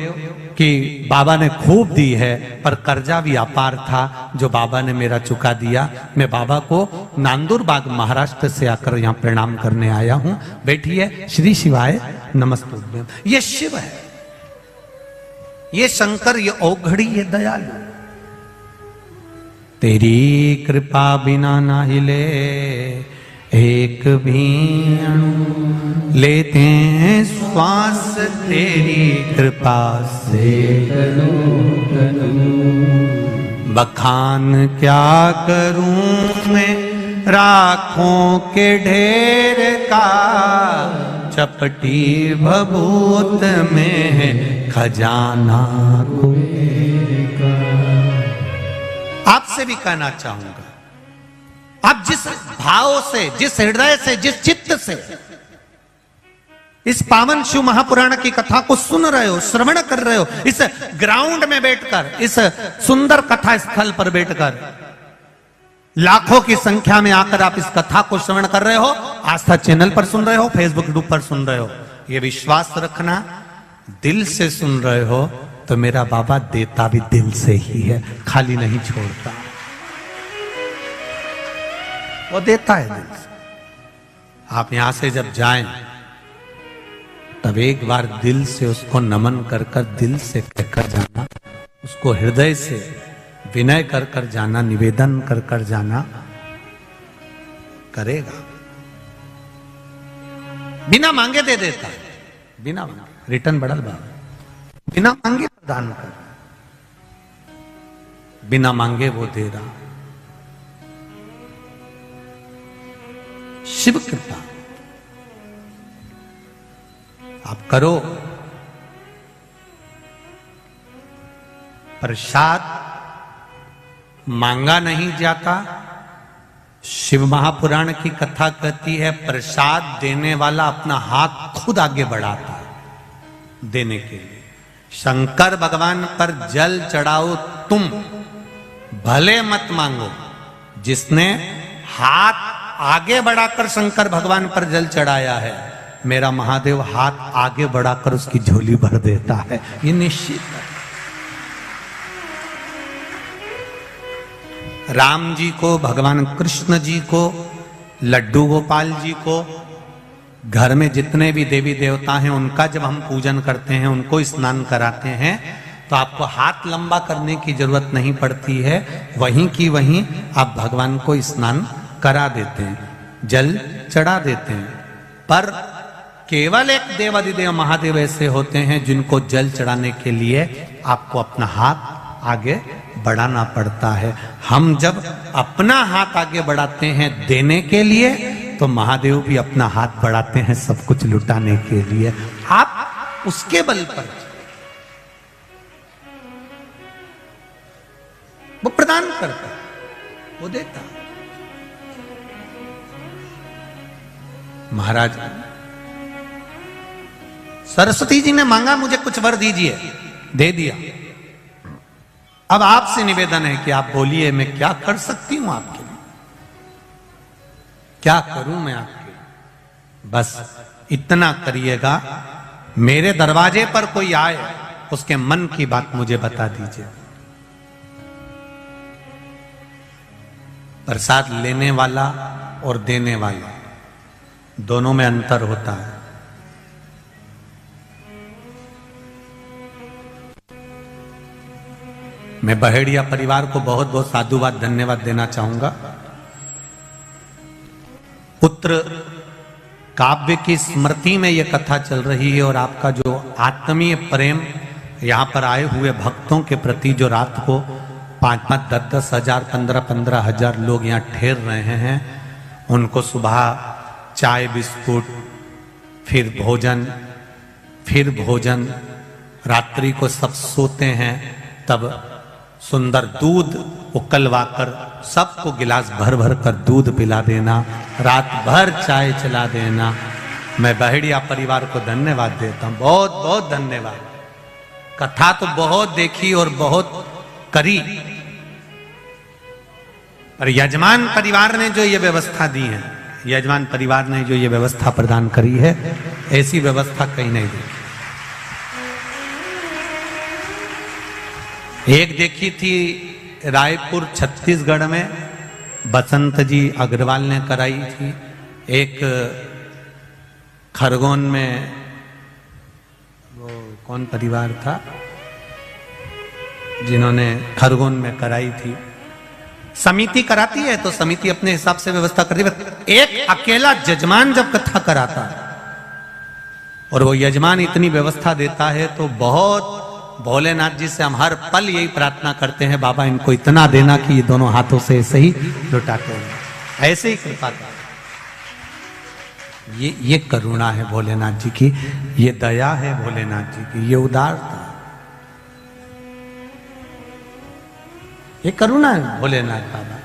Speaker 1: कि बाबा ने खूब दी है, पर कर्जा भी अपार था जो बाबा ने मेरा चुका दिया। मैं बाबा को नांदुरबाग महाराष्ट्र से आकर यहाँ प्रणाम करने आया हूँ। बैठिए। श्री शिवाय नमस्तुभ्यम। ये शिव है, ये शंकर, ये औघड़ी, ये दयालु। तेरी कृपा बिना ना हिले एक भी अणु, लेते हैं श्वास तेरी कृपा से। बखान क्या करूं मैं राखों के ढेर का, चपटी भभूत में है खजाना कुबेर का। आपसे भी कहना चाहूंगा, आप जिस भाव से, जिस हृदय से, जिस चित्त से इस पावन शिव महापुराण की कथा को सुन रहे हो, श्रवण कर रहे हो, इस ग्राउंड में बैठकर, इस सुंदर कथा स्थल पर बैठकर, लाखों की संख्या में आकर आप इस कथा को श्रवण कर रहे हो, आस्था चैनल पर सुन रहे हो, फेसबुक ग्रुप पर सुन रहे हो, ये विश्वास रखना, दिल से सुन रहे हो तो मेरा बाबा देता भी दिल से ही है, खाली नहीं छोड़ता, वो देता है दिल से। आप यहां से जब जाएं तब एक बार दिल से उसको नमन कर कर, दिल से कहकर जाना, उसको हृदय से विनय कर कर जाना, निवेदन कर कर जाना, करेगा। बिना मांगे दे देता है, बिना मांगे। रिटर्न बढ़ल बाबा, बिना मांगे प्रदान कर, बिना मांगे वो दे रहा। शिव कृपा आप करो। प्रसाद मांगा नहीं जाता। शिव महापुराण की कथा कहती है, प्रसाद देने वाला अपना हाथ खुद आगे बढ़ाता है देने के लिए। शंकर भगवान पर जल चढ़ाओ तुम, भले मत मांगो। जिसने हाथ आगे बढ़ाकर शंकर भगवान पर जल चढ़ाया है, मेरा महादेव हाथ आगे बढ़ाकर उसकी झोली भर देता है, ये निश्चित है। राम जी को, भगवान कृष्ण जी को, लड्डू गोपाल जी को, घर में जितने भी देवी देवता हैं उनका जब हम पूजन करते हैं, उनको स्नान कराते हैं, तो आपको हाथ लंबा करने की जरूरत नहीं पड़ती है। वहीं की वहीं आप भगवान को स्नान करा देते हैं, जल चढ़ा देते हैं। पर केवल एक देवाधिदेव महादेव ऐसे होते हैं जिनको जल चढ़ाने के लिए आपको अपना हाथ आगे बढ़ाना पड़ता है। हम जब अपना हाथ आगे बढ़ाते हैं देने के लिए, तो महादेव भी अपना हाथ बढ़ाते हैं सब कुछ लुटाने के लिए। आप उसके बल पर वो प्रदान करता, वो देता। महाराज सरस्वती जी ने मांगा मुझे कुछ वर दीजिए, दे दिया। अब आपसे निवेदन है कि आप बोलिए मैं क्या कर सकती हूं आपके लिए, क्या करूं मैं आपके लिए। बस इतना करिएगा, मेरे दरवाजे पर कोई आए उसके मन की बात मुझे बता दीजिए। प्रसाद लेने वाला और देने वाला दोनों में अंतर होता है। मैं बहेड़िया परिवार को बहुत बहुत साधुवाद धन्यवाद देना चाहूंगा। पुत्र काव्य की स्मृति में यह कथा चल रही है और आपका जो आत्मीय प्रेम यहां पर आए हुए भक्तों के प्रति, जो रात को 5-5, 10-10 हजार, 15-15 हजार लोग यहाँ ठहर रहे हैं, उनको सुबह चाय बिस्कुट, फिर भोजन, रात्रि को सब सोते हैं तब सुंदर दूध उकलवाकर सबको गिलास भर भर कर दूध पिला देना, रात भर चाय चला देना। मैं बहेड़िया परिवार को धन्यवाद देता हूं, बहुत बहुत धन्यवाद। कथा तो बहुत देखी और बहुत करी, पर यजमान परिवार ने जो ये व्यवस्था दी है, यजमान परिवार ने जो ये व्यवस्था प्रदान करी है, ऐसी व्यवस्था कहीं नहीं दी। एक देखी थी रायपुर छत्तीसगढ़ में, बसंत जी अग्रवाल ने कराई थी। एक खरगोन में, वो कौन परिवार था जिन्होंने खरगोन में कराई थी। समिति कराती है तो समिति अपने हिसाब से व्यवस्था करती है। एक अकेला यजमान जब कथा कराता है और वो यजमान इतनी व्यवस्था देता है तो बहुत, भोलेनाथ जी से हम हर पल यही प्रार्थना करते हैं, बाबा इनको इतना देना कि ये दोनों हाथों से ऐसे ही लुटाते हैं, ऐसे ही कृपा कर। ये करुणा है भोलेनाथ जी की, ये दया है भोलेनाथ जी की, ये उदारता, ये करुणा है भोलेनाथ बाबा,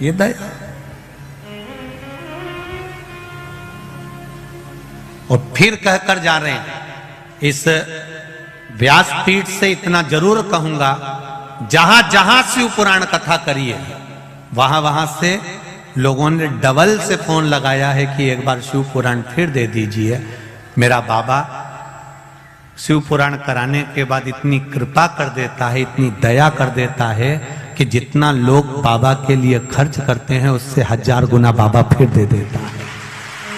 Speaker 1: ये दया। और फिर कहकर जा रहे हैं, इस व्यासपीठ से इतना जरूर कहूंगा, जहां जहां शिव पुराण कथा करी है वहां वहां से लोगों ने डबल से फोन लगाया है कि एक बार शिव पुराण फिर दे दीजिए। मेरा बाबा शिव पुराण कराने के बाद इतनी कृपा कर देता है, इतनी दया कर देता है कि जितना लोग बाबा के लिए खर्च करते हैं उससे 1000 गुना बाबा फिर दे देता है।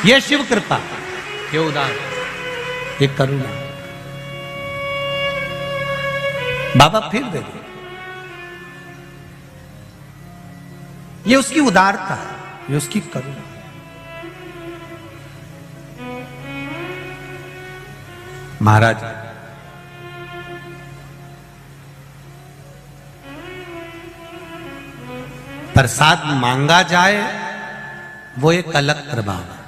Speaker 1: ये शिव कृपा, ये उदार, ये करुणा, बाबा फिर दे दे। ये उसकी उदारता है, ये उसकी करुणा। महाराज प्रसाद मांगा जाए वो एक अलग प्रभाव है,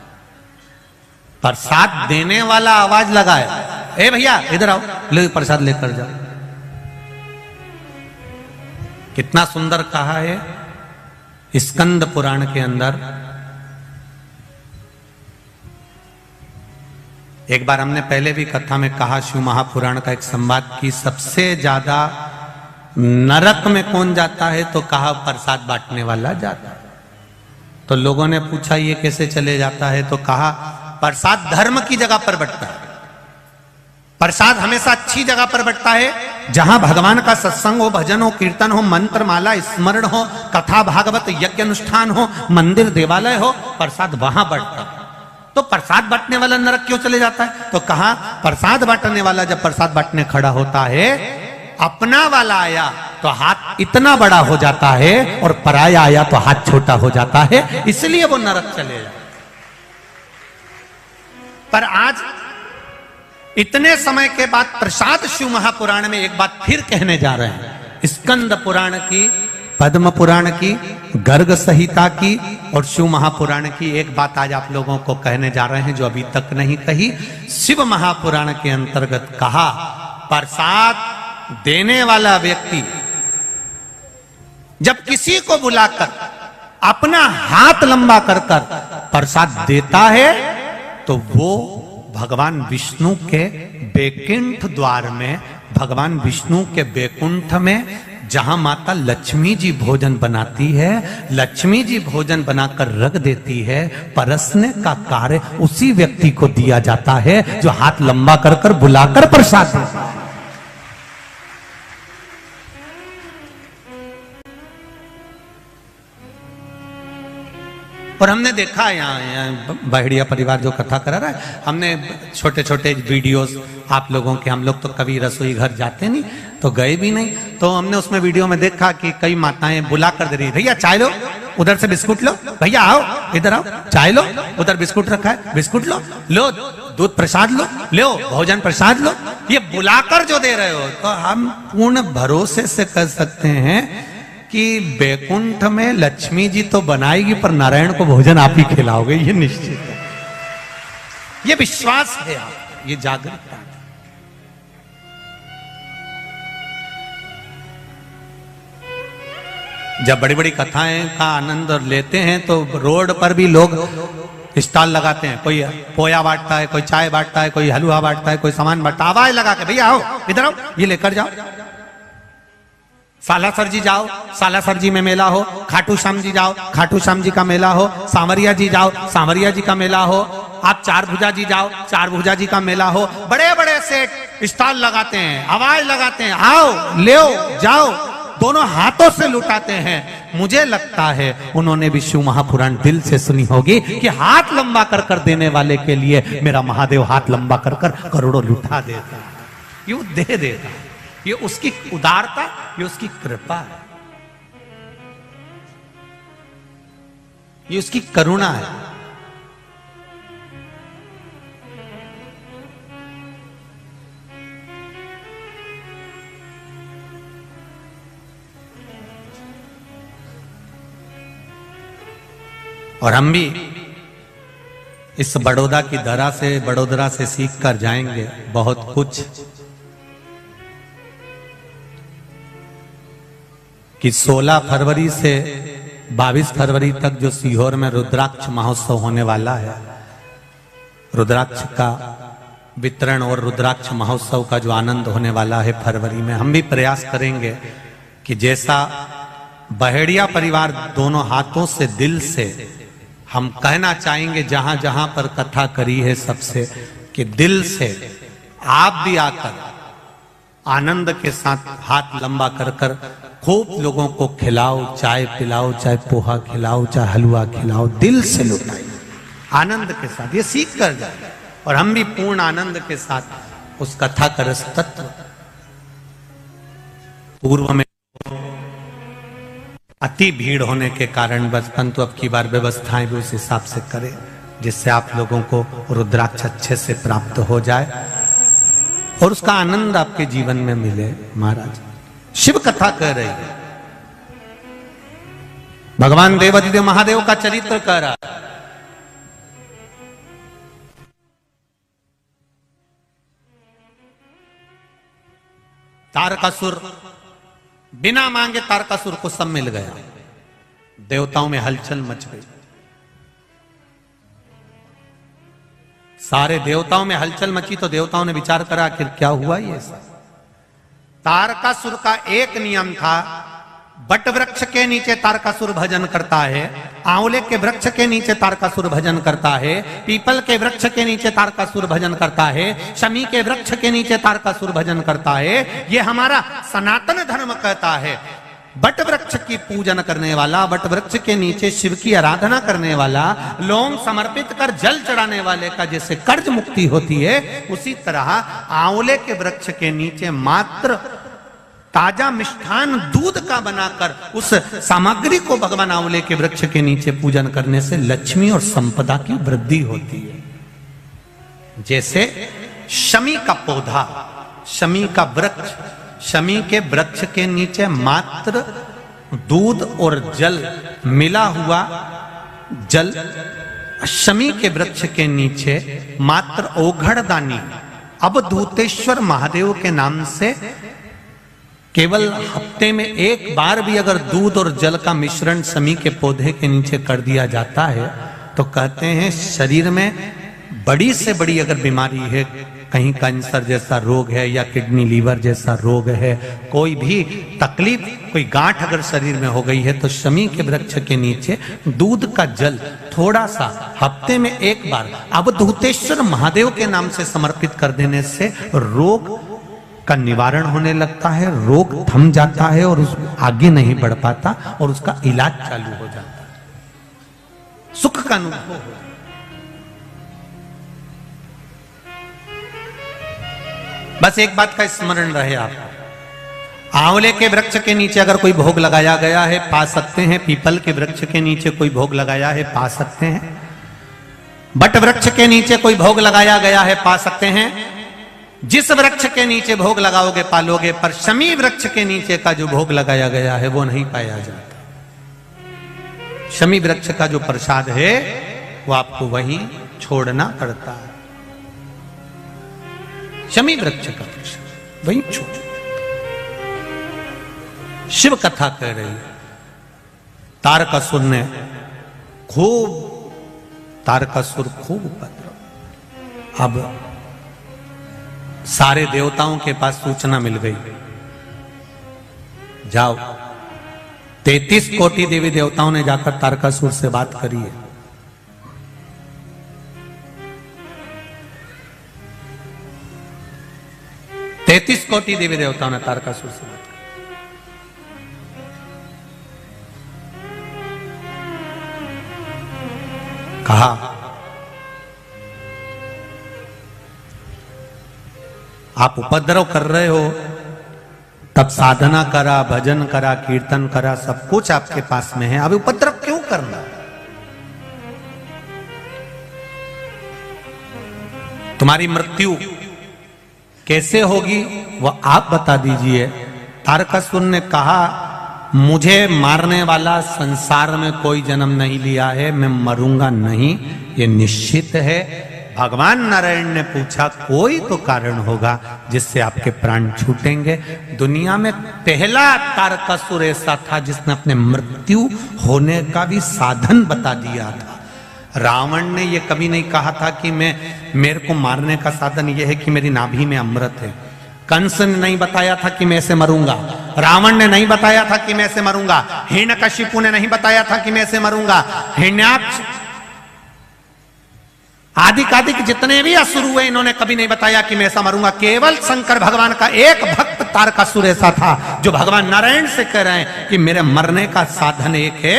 Speaker 1: प्रसाद देने वाला आवाज लगाए, ए भैया इधर आओ, ले प्रसाद लेकर जाओ। कितना सुंदर कहा है स्कंद पुराण के अंदर। एक बार हमने पहले भी कथा में कहा, शिव महापुराण का एक संवाद की, सबसे ज्यादा नरक में कौन जाता है, तो कहा प्रसाद बांटने वाला जाता है। तो लोगों ने पूछा ये कैसे चले जाता है, तो कहा प्रसाद धर्म की जगह पर बंटता है, प्रसाद हमेशा अच्छी जगह पर बंटता है, जहां भगवान का सत्संग हो, भजन हो, कीर्तन हो, मंत्र माला स्मरण हो, कथा भागवत यज्ञ अनुष्ठान हो, मंदिर देवालय हो, प्रसाद वहां बढ़ता है। तो प्रसाद बांटने वाला नरक क्यों चले जाता है, तो कहा प्रसाद बांटने वाला जब प्रसाद बांटने खड़ा होता है, अपना वाला आया तो हाथ इतना बड़ा हो जाता है और पराया आया तो हाथ छोटा हो जाता है, इसलिए वो नरक चले जाता। पर आज इतने समय के बाद प्रसाद शिव महापुराण में एक बात फिर कहने जा रहे हैं। स्कंद पुराण की, पद्म पुराण की, गर्ग संहिता की और शिव महापुराण की एक बात आज आप लोगों को कहने जा रहे हैं जो अभी तक नहीं कही। शिव महापुराण के अंतर्गत कहा, प्रसाद देने वाला व्यक्ति जब किसी को बुलाकर अपना हाथ लंबा कर कर प्रसाद देता है तो वो भगवान विष्णु के बैकुंठ द्वार में, भगवान विष्णु के बैकुंठ में जहां माता लक्ष्मी जी भोजन बनाती है, लक्ष्मी जी भोजन बनाकर रख देती है, परसने का कार्य उसी व्यक्ति को दिया जाता है जो हाथ लंबा कर कर बुलाकर प्रसाद देता है। और हमने देखा यहाँ बहेड़िया परिवार जो कथा करा रहा है, हमने छोटे छोटे वीडियोस आप लोगों के, हम लोग तो कभी रसोई घर जाते नहीं तो गए भी नहीं, तो हमने उसमें वीडियो में देखा कि कई माताएं बुला कर दे रही, भैया चाय लो, उधर से बिस्कुट लो, भैया आओ इधर आओ चाय लो, उधर बिस्कुट रखा है बिस्कुट लो, लो दूध प्रसाद लो भोजन प्रसाद लो। ये बुलाकर जो दे रहे हो, तो हम पूर्ण भरोसे से कह सकते हैं कि बैकुंठ में लक्ष्मी जी तो बनाएगी पर नारायण को भोजन आप ही खिलाओगे, ये निश्चित है, ये विश्वास है आप, ये जागरूकता है। जब बड़ी बड़ी कथाएं का आनंद लेते हैं तो रोड पर भी लोग स्टॉल लगाते हैं, कोई पोया बांटता है, कोई चाय बांटता है, कोई हलवा बांटता है, कोई सामान बांटता है, आवाज लगा के भैया आओ इधर आओ ये लेकर जाओ। सालासर जी जाओ, सालासर जी में मेला हो, खाटू श्याम जी जाओ, खाटू श्याम जी का मेला हो, सांवरिया जी जाओ, सांवरिया जी का मेला हो, आप चार भुजा जी जाओ, चार भुजा जी का मेला हो, बड़े बड़े सेट स्टॉल लगाते हैं, आवाज लगाते हैं, आओ ले जाओ, दोनों हाथों से लुटाते हैं। मुझे लगता है उन्होंने भी शिव महापुराण दिल से सुनी होगी कि हाथ लंबा कर कर देने वाले के लिए मेरा महादेव हाथ लंबा कर कर करोड़ों लुटा देता है, यूं दे देता है, ये उसकी उदारता, ये उसकी कृपा है, ये उसकी करुणा है। और हम भी इस बड़ौदा की धरा से, बड़ोदरा से सीख कर जाएंगे बहुत कुछ, कि 16 फरवरी से 22 फरवरी तक जो सीहोर में रुद्राक्ष महोत्सव होने वाला है, रुद्राक्ष का वितरण और रुद्राक्ष महोत्सव का जो आनंद होने वाला है फरवरी में, हम भी प्रयास करेंगे कि जैसा बहेड़िया परिवार दोनों हाथों से दिल से हम कहना चाहेंगे जहां जहां पर कथा करी है सबसे, कि दिल से आप भी आकर आनंद के साथ हाथ लंबा कर कर खूब लोगों को खिलाओ, चाय पिलाओ, चाहे पोहा खिलाओ, चाहे हलवा खिलाओ, दिल से लुटाइए आनंद के साथ, ये सीख कर जाए। और हम भी पूर्ण आनंद के साथ उस कथा का रस तत्व, पूर्व में अति भीड़ होने के कारण बस, परंतु अब की बार व्यवस्थाएं भी उस हिसाब से करें जिससे आप लोगों को रुद्राक्ष अच्छे से प्राप्त हो जाए और उसका आनंद आपके जीवन में मिले। महाराज शिव कथा कह रही है, भगवान देवाधिदेव महादेव का चरित्र कह रहा है। तारकासुर, बिना मांगे तारकासुर को सब मिल गया, देवताओं में हलचल मच गई, सारे देवताओं में हलचल मची तो देवताओं ने विचार करा आखिर क्या हुआ ये सब। तारकासुर का एक नियम था, बट वृक्ष के नीचे तारकासुर भजन करता है, आंवले के वृक्ष के नीचे तारकासुर भजन करता है, पीपल के वृक्ष के नीचे तारकासुर भजन करता है, शमी के वृक्ष के नीचे तारकासुर भजन करता है। ये हमारा सनातन धर्म कहता है, बट वृक्ष की पूजन करने वाला, बट वृक्ष के नीचे शिव की आराधना करने वाला, लौंग समर्पित कर जल चढ़ाने वाले का जैसे कर्ज मुक्ति होती है, उसी तरह आंवले के वृक्ष के नीचे मात्र ताजा मिष्ठान दूध का बनाकर उस सामग्री को भगवान आंवले के वृक्ष के नीचे पूजन करने से लक्ष्मी और संपदा की वृद्धि होती है। जैसे शमी का पौधा, शमी का वृक्ष, शमी के वृक्ष के नीचे मात्र दूध और जल मिला हुआ जल, शमी के वृक्ष के नीचे मात्र ओघड़दानी अवधूतेश्वर महादेव के नाम से केवल हफ्ते में एक बार भी अगर दूध और जल का मिश्रण शमी के पौधे के नीचे कर दिया जाता है तो कहते हैं शरीर में बड़ी से बड़ी अगर बीमारी है, कहीं कैंसर जैसा रोग है या किडनी लीवर जैसा रोग है, कोई भी तकलीफ, कोई गांठ अगर शरीर में हो गई है, तो शमी के वृक्ष के नीचे दूध का जल थोड़ा सा हफ्ते में एक बार अवधूतेश्वर महादेव के नाम से समर्पित कर देने से रोग का निवारण होने लगता है, रोग थम जाता है और उस आगे नहीं बढ़ पाता और उसका इलाज चालू हो जाता है, सुख का अनुभव हो। बस एक बात का स्मरण रहे आप, आंवले के वृक्ष के नीचे अगर कोई भोग लगाया गया है पा सकते हैं, पीपल के वृक्ष के नीचे कोई भोग लगाया है पा सकते हैं, बट वृक्ष के नीचे कोई भोग लगाया गया है पा सकते हैं। जिस वृक्ष के नीचे भोग लगाओगे पालोगे, पर शमी वृक्ष के नीचे का जो भोग लगाया गया है वो नहीं पाया जाता। शमी वृक्ष का जो प्रसाद है वो आपको वहीं छोड़ना पड़ता है। शमी वृक्ष का प्रसाद वहीं छोड़। शिव कथा कह रही है, तारकासुर ने तारकासुर खूब उपद्रव। अब सारे देवताओं के पास सूचना मिल गई, जाओ 33 कोटि देवी देवताओं ने जाकर तारकासुर से बात करी है। तैतीस कोटि देवी देवताओं ने तारकासुर से बात की। कहा आप उपद्रव कर रहे हो, तब साधना करा, भजन करा, कीर्तन करा, सब कुछ आपके पास में है, अभी उपद्रव क्यों करना? तुम्हारी मृत्यु कैसे होगी वह आप बता दीजिए। तारकासुर ने कहा मुझे मारने वाला संसार में कोई जन्म नहीं लिया है, मैं मरूंगा नहीं, ये निश्चित है। भगवान नारायण ने पूछा कोई तो कारण होगा जिससे आपके प्राण छूटेंगे। दुनिया में पहला तारकासुर ऐसा था जिसने अपने मृत्यु होने का भी साधन बता दिया था। रावण ने यह कभी नहीं कहा था कि मेरे को मारने का साधन यह है कि मेरी नाभि में अमृत है। कंस ने नहीं बताया था कि मैं ऐसे मरूंगा, रावण ने नहीं बताया था कि मैं ऐसे मरूंगा, हिरण्यकशिपु ने नहीं बताया था कि मैं ऐसे मरूंगा, हिरण्याक्ष आदि जितने भी असुर हुए इन्होंने कभी नहीं बताया कि मैं ऐसा मरूंगा। केवल शंकर भगवान का एक भक्त तारकासुर ऐसा था जो भगवान नारायण से कह रहे हैं कि मेरे मरने का साधन एक है,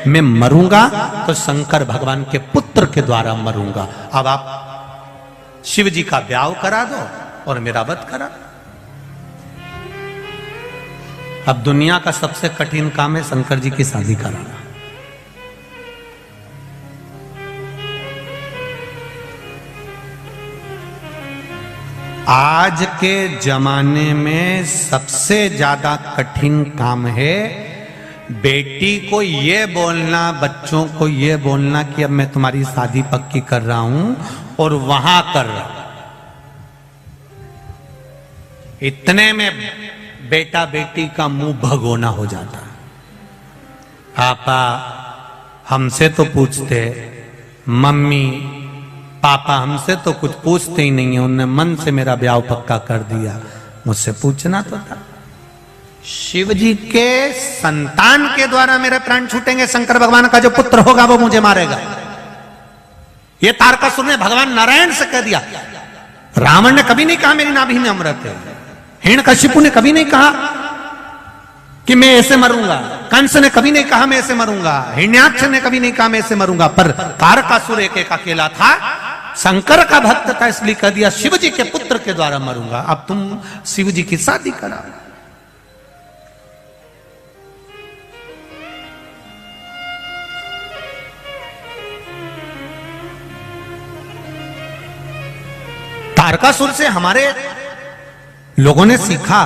Speaker 1: मैं मरूंगा तो शंकर भगवान के पुत्र के द्वारा मरूंगा। अब आप शिव जी का ब्याह करा दो और मेरा वध करा। अब दुनिया का सबसे कठिन काम है शंकर जी की शादी कराना। आज के जमाने में सबसे ज्यादा कठिन काम है बेटी को ये बोलना, बच्चों को ये बोलना कि अब मैं तुम्हारी शादी पक्की कर रहा हूं और वहां कर रहा हूं। इतने में बेटा बेटी का मुंह भगोना हो जाता है। पापा हमसे तो पूछते, मम्मी पापा हमसे तो कुछ पूछते ही नहीं है, उन्होंने मन से मेरा ब्याह पक्का कर दिया, मुझसे पूछना तो था। शिव जी के संतान के द्वारा मेरे प्राण छूटेंगे, शंकर भगवान का जो पुत्र होगा वो मुझे मारेगा। ये तारकासुर ने भगवान नारायण से कह दिया। रावण ने कभी नहीं कहा मेरी नाभि में अमृत है, हिरण्यकशिपु ने कभी नहीं कहा कि मैं ऐसे मरूंगा, कंस ने कभी नहीं कहा मैं ऐसे मरूंगा, हिरण्याक्ष ने कभी नहीं कहा मैं ऐसे मरूंगा, पर तारकासुर एक अकेला था, शंकर का भक्त था, इसलिए कह दिया शिव जी के पुत्र के द्वारा मरूंगा। अब तुम शिव जी की शादी कराओ। तारकासुर से हमारे लोगों ने सीखा,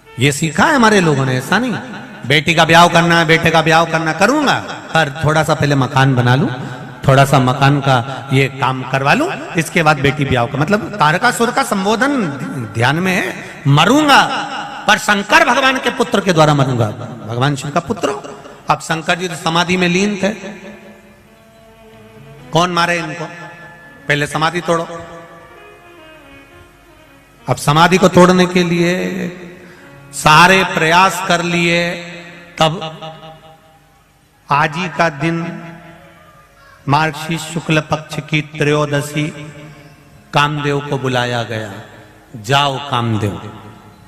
Speaker 1: ये सीखा है हमारे लोगों ने, ऐसा नहीं बेटी का ब्याह करना है, बेटे का ब्याह करना, करूंगा पर थोड़ा सा पहले मकान बना लूं, थोड़ा सा मकान का ये काम करवा लूं, इसके बाद बेटी ब्याह का। मतलब तारकासुर का संबोधन ध्यान में है, मरूंगा पर शंकर भगवान के पुत्र के द्वारा मरूंगा। भगवान शिव का पुत्र। अब शंकर जी तो समाधि में लीन थे, कौन मारे इनको? पहले समाधि तोड़ो। अब समाधि को तोड़ने के लिए सारे प्रयास कर लिए, तब आज ही का दिन मार्गशीर्ष शुक्ल पक्ष की त्रयोदशी कामदेव को बुलाया गया। जाओ कामदेव,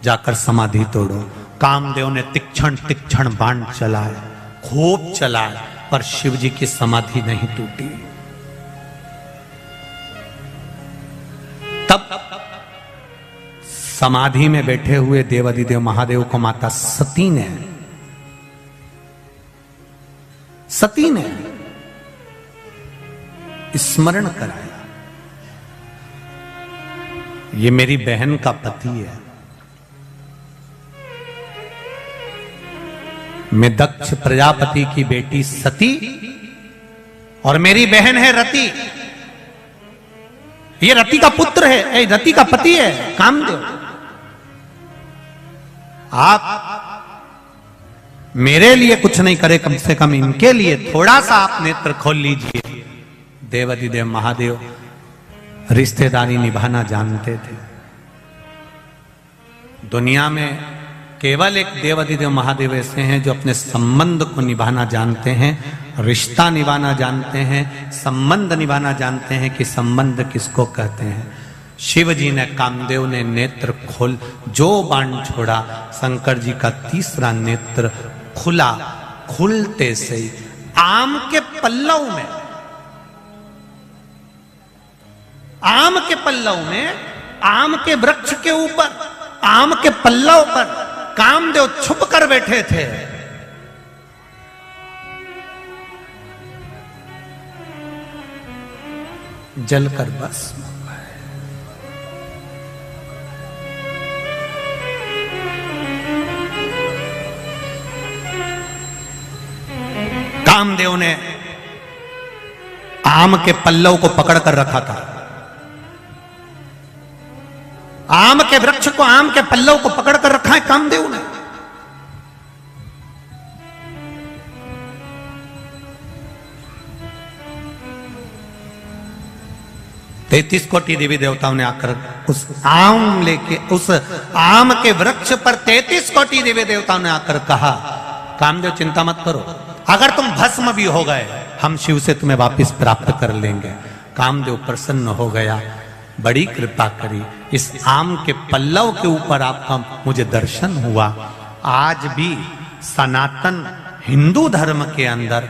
Speaker 1: जाकर समाधि तोड़ो। कामदेव ने तीक्ष्ण तीक्ष्ण बाण चलाया, खूब चलाया, पर शिव जी की समाधि नहीं टूटी। तब समाधि में बैठे हुए देवाधिदेव महादेव को माता सती ने स्मरण कराया, ये मेरी बहन का पति है, मैं दक्ष प्रजापति की बेटी सती और मेरी बहन है रति। ये रति का पुत्र है, रति का पति है कामदेव। आप मेरे लिए कुछ नहीं करे, कम से कम इनके लिए थोड़ा सा आप नेत्र खोल लीजिए। देवाधिदेव महादेव रिश्तेदारी निभाना जानते थे। दुनिया में केवल एक देवाधिदेव महादेव ऐसे हैं जो अपने संबंध को निभाना जानते हैं, रिश्ता निभाना जानते हैं, संबंध निभाना जानते हैं कि संबंध किसको कहते हैं। शिव जी ने, कामदेव ने नेत्र खोल, जो बाण छोड़ा, शंकर जी का तीसरा नेत्र खुला। खुलते से ही आम के पल्लव में, आम के पल्लव में, आम के वृक्ष के ऊपर, आम के पल्लव पर कामदेव छुप कर बैठे थे। जलकर बस कामदेव ने आम के पल्लव को पकड़ कर रखा था। आम के वृक्ष को, आम के पल्लव को पकड़ कर रखा है कामदेव ने। तैतीस कोटि देवी देवताओं ने आकर उस आम लेके, उस आम के वृक्ष पर 33 कोटि देवी देवताओं ने आकर कहा, कामदेव चिंता मत करो, अगर तुम भस्म भी हो गए, हम शिव से तुम्हें वापस प्राप्त कर लेंगे। कामदेव प्रसन्न हो गया, बड़ी कृपा करी। इस आम के पल्लव के ऊपर आपका मुझे दर्शन हुआ। आज भी सनातन हिंदू धर्म के अंदर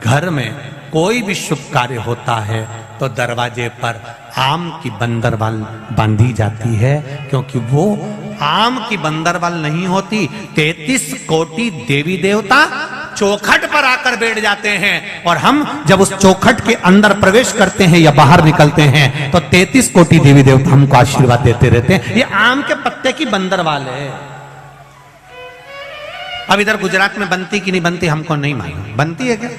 Speaker 1: घर में कोई भी शुभ कार्य होता है तो दरवाजे पर आम की बंदरवाल बांधी जाती है, क्योंकि वो आम की बंदरवाल नहीं होती। 33 कोटि देवी देवता चौखट पर आकर बैठ जाते हैं, और हम जब उस चौखट के अंदर प्रवेश करते हैं या बाहर निकलते हैं तो 33 कोटि देवी देवता हमको आशीर्वाद देते रहते हैं। ये आम के पत्ते की बंदरवाल है। अब इधर गुजरात में बनती कि नहीं बनती हमको नहीं मालूम, बनती है क्या?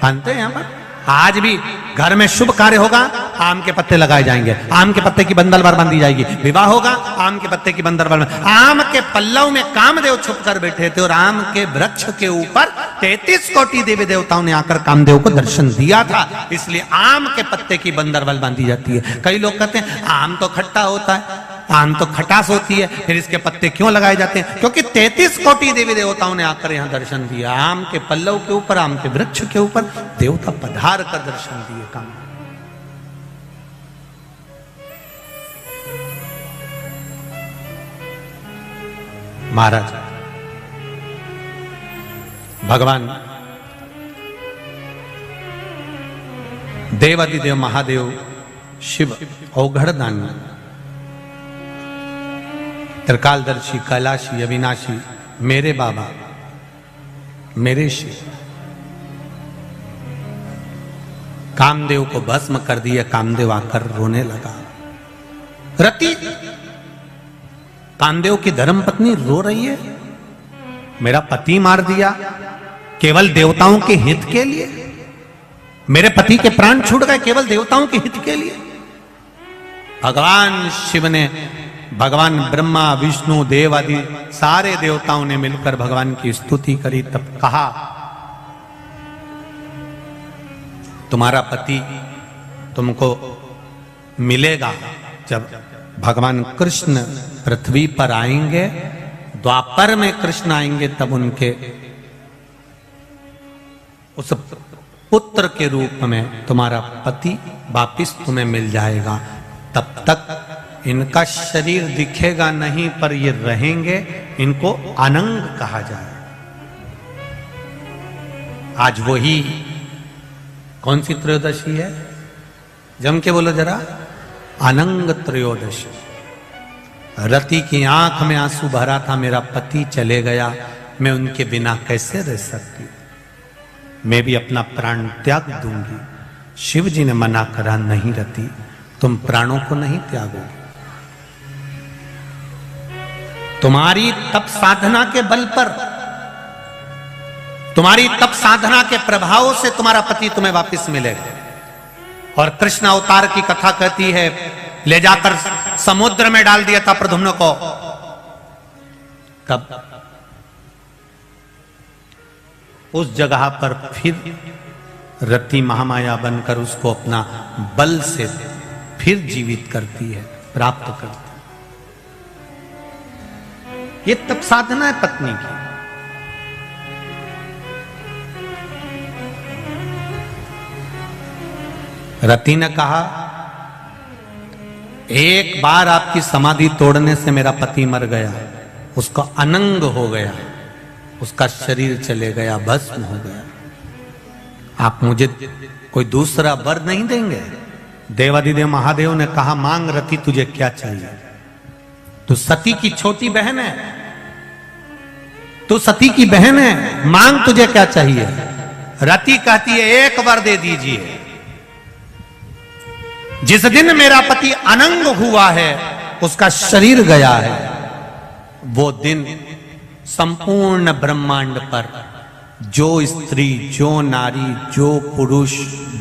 Speaker 1: बनते हैं यहां पर। आज भी घर में शुभ कार्य होगा, आम के पत्ते लगाए जाएंगे, आम के पत्ते की बंदरवाल बांधी जाएगी। विवाह होगा, आम के पत्ते की बंदरवाल में। आम के पल्लव में कामदेव छुप कर बैठे थे, और आम के वृक्ष के ऊपर 33 कोटि देवी देवताओं ने आकर कामदेव को दर्शन दिया था, इसलिए आम के पत्ते की बंदरवाल बांधी जाती है। कई लोग कहते हैं आम तो खट्टा होता है, आम तो खटास होती है, फिर इसके पत्ते क्यों लगाए जाते हैं? क्योंकि 33 कोटि देवी देवताओं ने आकर यहां दर्शन दिया। आम के पल्लव के ऊपर, आम के वृक्ष के ऊपर देवता पधार कर दर्शन दिए। काम महाराज भगवान देवाधिदेव महादेव शिव औघड़दानी, त्रिकालदर्शी, कैलाशी, अविनाशी, मेरे बाबा, मेरे शिव, कामदेव को भस्म कर दिया। कामदेव आकर रोने लगा। रति कामदेव की धर्मपत्नी रो रही है, मेरा पति मार दिया केवल देवताओं के हित के लिए, मेरे पति के प्राण छूट गए केवल देवताओं के हित के लिए। भगवान शिव ने, भगवान ब्रह्मा, विष्णु, देव आदि सारे देवताओं ने मिलकर भगवान की स्तुति करी। तब कहा, तुम्हारा पति तुमको मिलेगा जब भगवान कृष्ण पृथ्वी पर आएंगे, द्वापर में कृष्ण आएंगे, तब उनके उस पुत्र के रूप में तुम्हारा पति वापिस तुम्हें मिल जाएगा। तब तक इनका शरीर दिखेगा नहीं, पर ये रहेंगे, इनको अनंग कहा जाए। आज वही कौन सी त्रयोदशी है? जम के बोलो जरा, अनंग त्रयोदशी। रति की आंख में आंसू भरा था, मेरा पति चले गया, मैं उनके बिना कैसे रह सकती, मैं भी अपना प्राण त्याग दूंगी। शिव जी ने मना करा, नहीं रति, तुम प्राणों को नहीं त्यागोगे। तुम्हारी तप साधना के बल पर, तुम्हारी तप साधना के प्रभाव से तुम्हारा पति तुम्हें वापस मिलेगा। और कृष्ण अवतार की कथा कहती है, ले जाकर समुद्र में डाल दिया था प्रद्युम्न को, तब उस जगह पर फिर रति महामाया बनकर उसको अपना बल से फिर जीवित करती है, प्राप्त करती है। ये तप साधना है पत्नी की। रति ने कहा, एक बार आपकी समाधि तोड़ने से मेरा पति मर गया, उसका अनंग हो गया, उसका शरीर चले गया, भस्म हो गया। आप मुझे कोई दूसरा वर नहीं देंगे? देवाधिदेव महादेव ने कहा, मांग रति, तुझे क्या चाहिए? तू सती की छोटी बहन है, तू सती की बहन है, मांग तुझे क्या चाहिए? रति कहती है, एक वर दे दीजिए। जिस दिन मेरा पति अनंग हुआ है, उसका शरीर गया है, वो दिन संपूर्ण ब्रह्मांड पर जो स्त्री, जो नारी, जो पुरुष,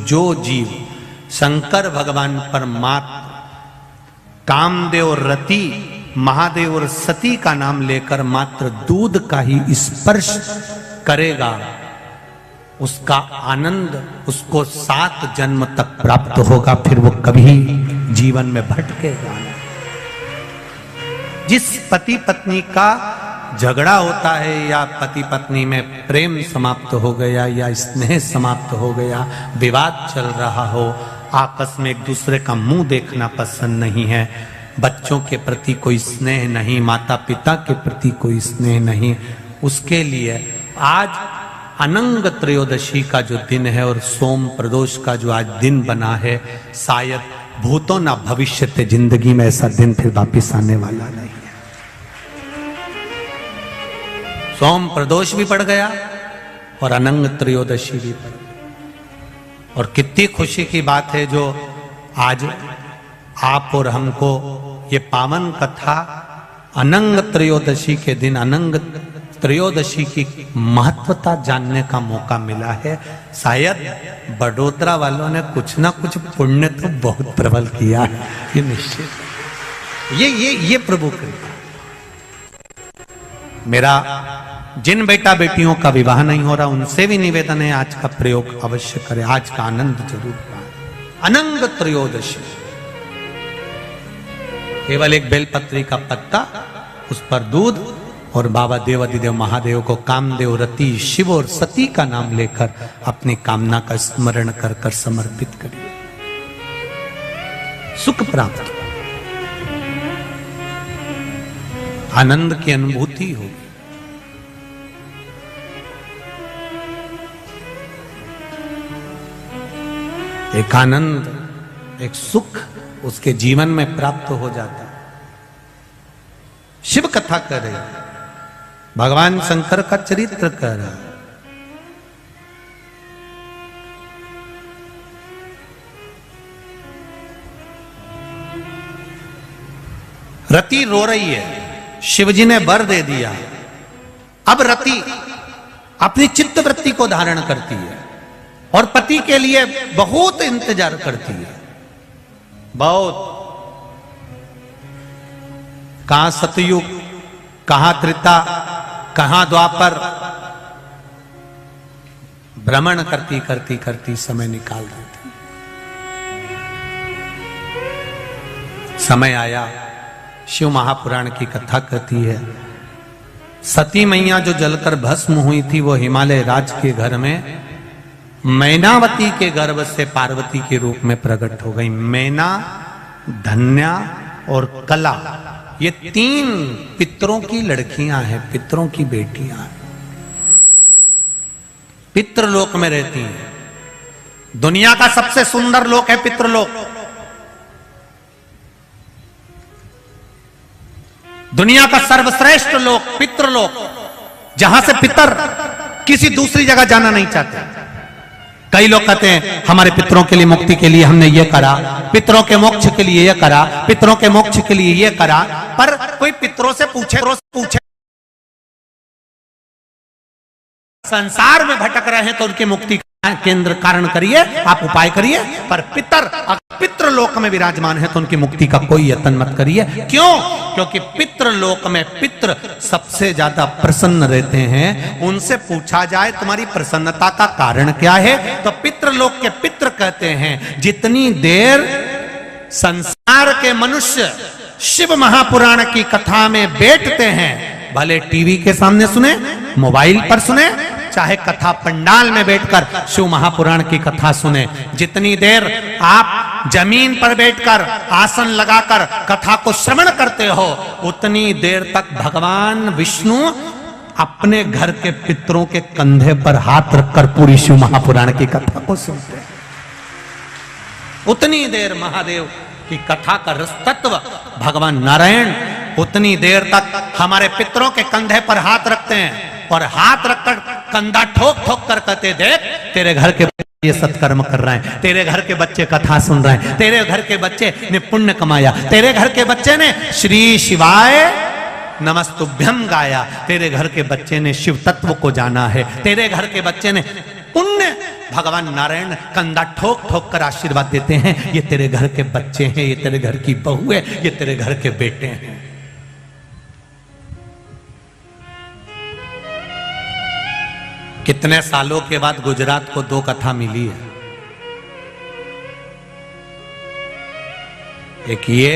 Speaker 1: जो जीव शंकर भगवान परमात्मा कामदेव, रति, महादेव और सती का नाम लेकर मात्र दूध का ही स्पर्श करेगा, उसका आनंद उसको 7 जन्म तक प्राप्त होगा, फिर वो कभी जीवन में भटकेगा नहीं। जिस पति पत्नी का झगड़ा होता है, या पति पत्नी में प्रेम समाप्त हो गया, या स्नेह समाप्त हो गया, विवाद चल रहा हो, आपस में एक दूसरे का मुंह देखना पसंद नहीं है, बच्चों के प्रति कोई स्नेह नहीं, माता पिता के प्रति कोई स्नेह नहीं, उसके लिए आज अनंग त्रयोदशी का जो दिन है और सोम प्रदोष का जो आज दिन बना है, शायद भूतो ना भविष्यते, जिंदगी में ऐसा दिन फिर वापिस आने वाला नहीं है। सोम प्रदोष भी पड़ गया और अनंग त्रयोदशी भी पड़ गई। और कितनी खुशी की बात है जो आज आप और हमको ये पावन कथा अनंग त्रयोदशी के दिन, अनंग त्रयोदशी की महत्वता जानने का मौका मिला है। शायद बड़ोदरा वालों ने कुछ ना कुछ पुण्य तो बहुत प्रबल किया है, ये निश्चित। ये प्रभु कृपा। मेरा जिन बेटा बेटियों का विवाह नहीं हो रहा, उनसे भी निवेदन है, आज का प्रयोग अवश्य करें, आज का आनंद जरूर पाएं। अनंग त्रयोदशी, केवल एक बेलपत्री का पत्ता, उस पर दूध, और बाबा देवाधिदेव महादेव को कामदेव, रति, शिव और सती का नाम लेकर अपनी कामना का स्मरण कर कर समर्पित करिए, सुख प्राप्त, आनंद की अनुभूति होगी। एक आनंद, एक सुख उसके जीवन में प्राप्त हो जाता है। शिव कथा कर रहे, भगवान शंकर का चरित्र कर रहा है। रति रो रही है, शिवजी ने वर दे दिया। अब रति अपनी चित्त वृत्ति को धारण करती है और पति के लिए बहुत इंतजार करती है, बहुत। कहां सतयुग, कहां त्रेता, कहां द्वापर, भ्रमण करती करती करती समय निकाल देती। समय आया, शिव महापुराण की कथा कहती है, सती मैया जो जलकर भस्म हुई थी वो हिमालय राज के घर में मैनावती के गर्भ से पार्वती के रूप में प्रकट हो गई। मैना, धन्या और कला, ये 3 पितरों की लड़कियां हैं, पितरों की बेटियां हैं, पितृलोक में रहती हैं। दुनिया का सबसे सुंदर लोक है पितृलोक। दुनिया का सर्वश्रेष्ठ लोक पितृलोक, जहां से पितर किसी दूसरी जगह जाना नहीं चाहते। कई लोग कहते हैं हमारे पितरों के लिए मुक्ति के लिए हमने ये करा, पितरों के मोक्ष के लिए ये करा, पितरों के मोक्ष के लिए ये करा, पर कोई पितरों से पूछे संसार में भटक रहे हैं तो उनकी मुक्ति केंद्र कारण करिए, आप उपाय करिए, पर पितृलोक में विराजमान है तो उनकी मुक्ति का कोई यत्न मत करिए। क्यों? क्योंकि पितृलोक में पितृ सबसे ज्यादा प्रसन्न रहते हैं। उनसे पूछा जाए तुम्हारी प्रसन्नता का कारण क्या है, तो पितृलोक के पितृ कहते हैं जितनी देर संसार के मनुष्य शिव महापुराण की कथा में बैठते हैं, भले टीवी के सामने सुने, मोबाइल पर सुने, चाहे कथा पंडाल में बैठकर शिव महापुराण की कथा सुने, जितनी देर आप जमीन पर बैठकर आसन लगाकर कथा को श्रवण करते हो, उतनी देर तक भगवान विष्णु अपने घर के पितरों के कंधे पर हाथ रखकर पूरी शिव महापुराण की कथा को सुनते हैं। उतनी देर महादेव की कथा का रस तत्व भगवान नारायण उतनी देर तक हमारे पितरों के कंधे पर हाथ रखते हैं और हाथ रखकर कंधा ठोक ठोक कर कहते, देख तेरे घर के ये सत्कर्म कर रहे हैं, तेरे घर के बच्चे कथा सुन रहे हैं, तेरे घर के बच्चे ने पुण्य कमाया, तेरे घर के बच्चे ने श्री शिवाय नमस्तुभ्यम गाया, तेरे घर के बच्चे ने शिव तत्व को जाना है, तेरे घर के बच्चे ने पुण्य। भगवान नारायण कंधा ठोक ठोक कर आशीर्वाद देते हैं, ये तेरे घर के बच्चे हैं, ये तेरे घर की बहू है, ये तेरे घर के बेटे हैं। कितने सालों के बाद गुजरात को 2 कथा मिली है, एक ये,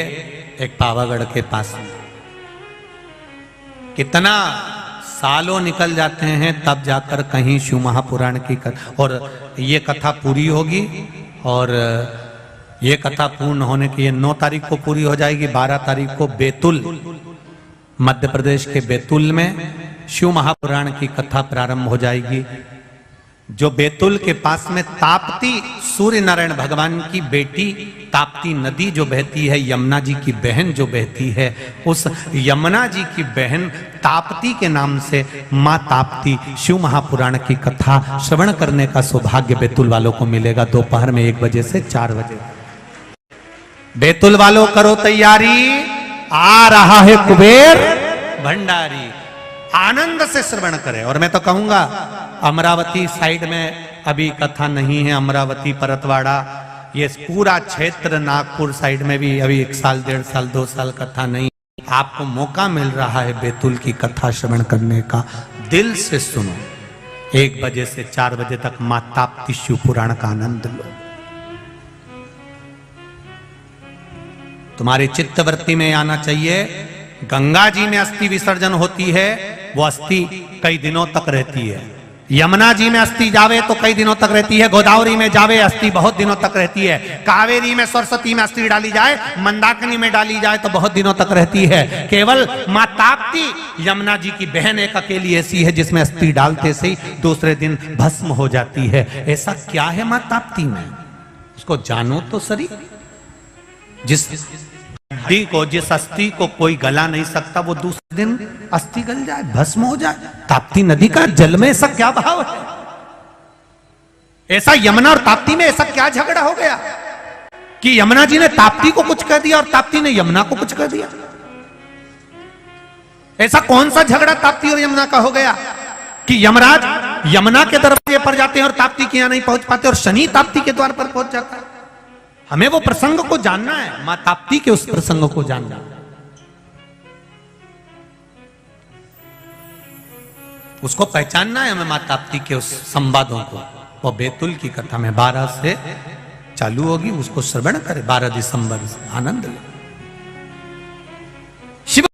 Speaker 1: एक पावागढ़ के पास में। कितना सालों निकल जाते हैं तब जाकर कहीं शिव महापुराण की कथा, और ये कथा पूरी होगी, और ये कथा पूर्ण होने की 9 तारीख को पूरी हो जाएगी। 12 तारीख को बैतूल, मध्य प्रदेश के बैतूल में शिव महापुराण की कथा प्रारंभ हो जाएगी। जो बैतूल के पास में ताप्ती, सूर्य नारायण भगवान की बेटी ताप्ती नदी जो बहती है, यमुना जी की बहन जो बहती है, उस यमुना जी की बहन ताप्ती के नाम से माँ ताप्ती शिव महापुराण की कथा श्रवण करने का सौभाग्य बैतूल वालों को मिलेगा। दोपहर में 1 बजे से 4 बजे। बैतूल वालों करो तैयारी, आ रहा है कुबेर भंडारी, आनंद से श्रवण करें। और मैं तो कहूंगा अमरावती साइड में अभी कथा नहीं है, अमरावती, परतवाड़ा, ये पूरा क्षेत्र, नागपुर साइड में भी अभी 1 साल, 1.5 साल, 2 साल कथा नहीं। आपको मौका मिल रहा है बैतूल की कथा श्रवण करने का, दिल से सुनो। 1 बजे से 4 बजे तक मां ताप्ती शिव पुराण का आनंद लो। तुम्हारी चित्तवृत्ति में आना चाहिए, गंगा जी में अस्थि विसर्जन होती है, वो अस्थि कई दिनों तक रहती है। यमुना जी में अस्थि जावे तो कई दिनों तक रहती है, गोदावरी में जावे अस्थि बहुत दिनों तक रहती है, कावेरी में, सरस्वती में अस्थि डाली जाए, मंदाकिनी में डाली जाए तो बहुत दिनों तक रहती है। केवल मां ताप्ती यमुना जी की बहन एक अकेली ऐसी है जिसमें अस्थि डालते से ही दूसरे दिन भस्म हो जाती है। ऐसा क्या है मां ताप्ती में, उसको जानो तो सही। जिस हड्डी को, जिस अस्थि को कोई गला नहीं सकता, वो दूसरे दिन अस्थि गल जाए, भस्म हो जाए। ताप्ती नदी का जल में ऐसा क्या भाव है? ऐसा यमुना और ताप्ती में ऐसा क्या झगड़ा हो गया कि यमुना जी ने ताप्ती को कुछ कह दिया और ताप्ती ने यमुना को कुछ कह दिया? ऐसा कौन सा झगड़ा ताप्ती और यमुना का हो गया कि यमराज यमुना के दरवाजे पर जाते हैं और ताप्ती के यहां नहीं पहुंच पाते, और शनि ताप्ती के द्वार पर पहुंच जाता है? हमें वो प्रसंग को जानना है, मां ताप्ती के उस प्रसंग को जानना। उसको पहचानना है हमें, मां ताप्ती के उस संवादों को। वो बैतूल की कथा में 12 से चालू होगी, उसको श्रवण करें 12 दिसंबर से, आनंद ले।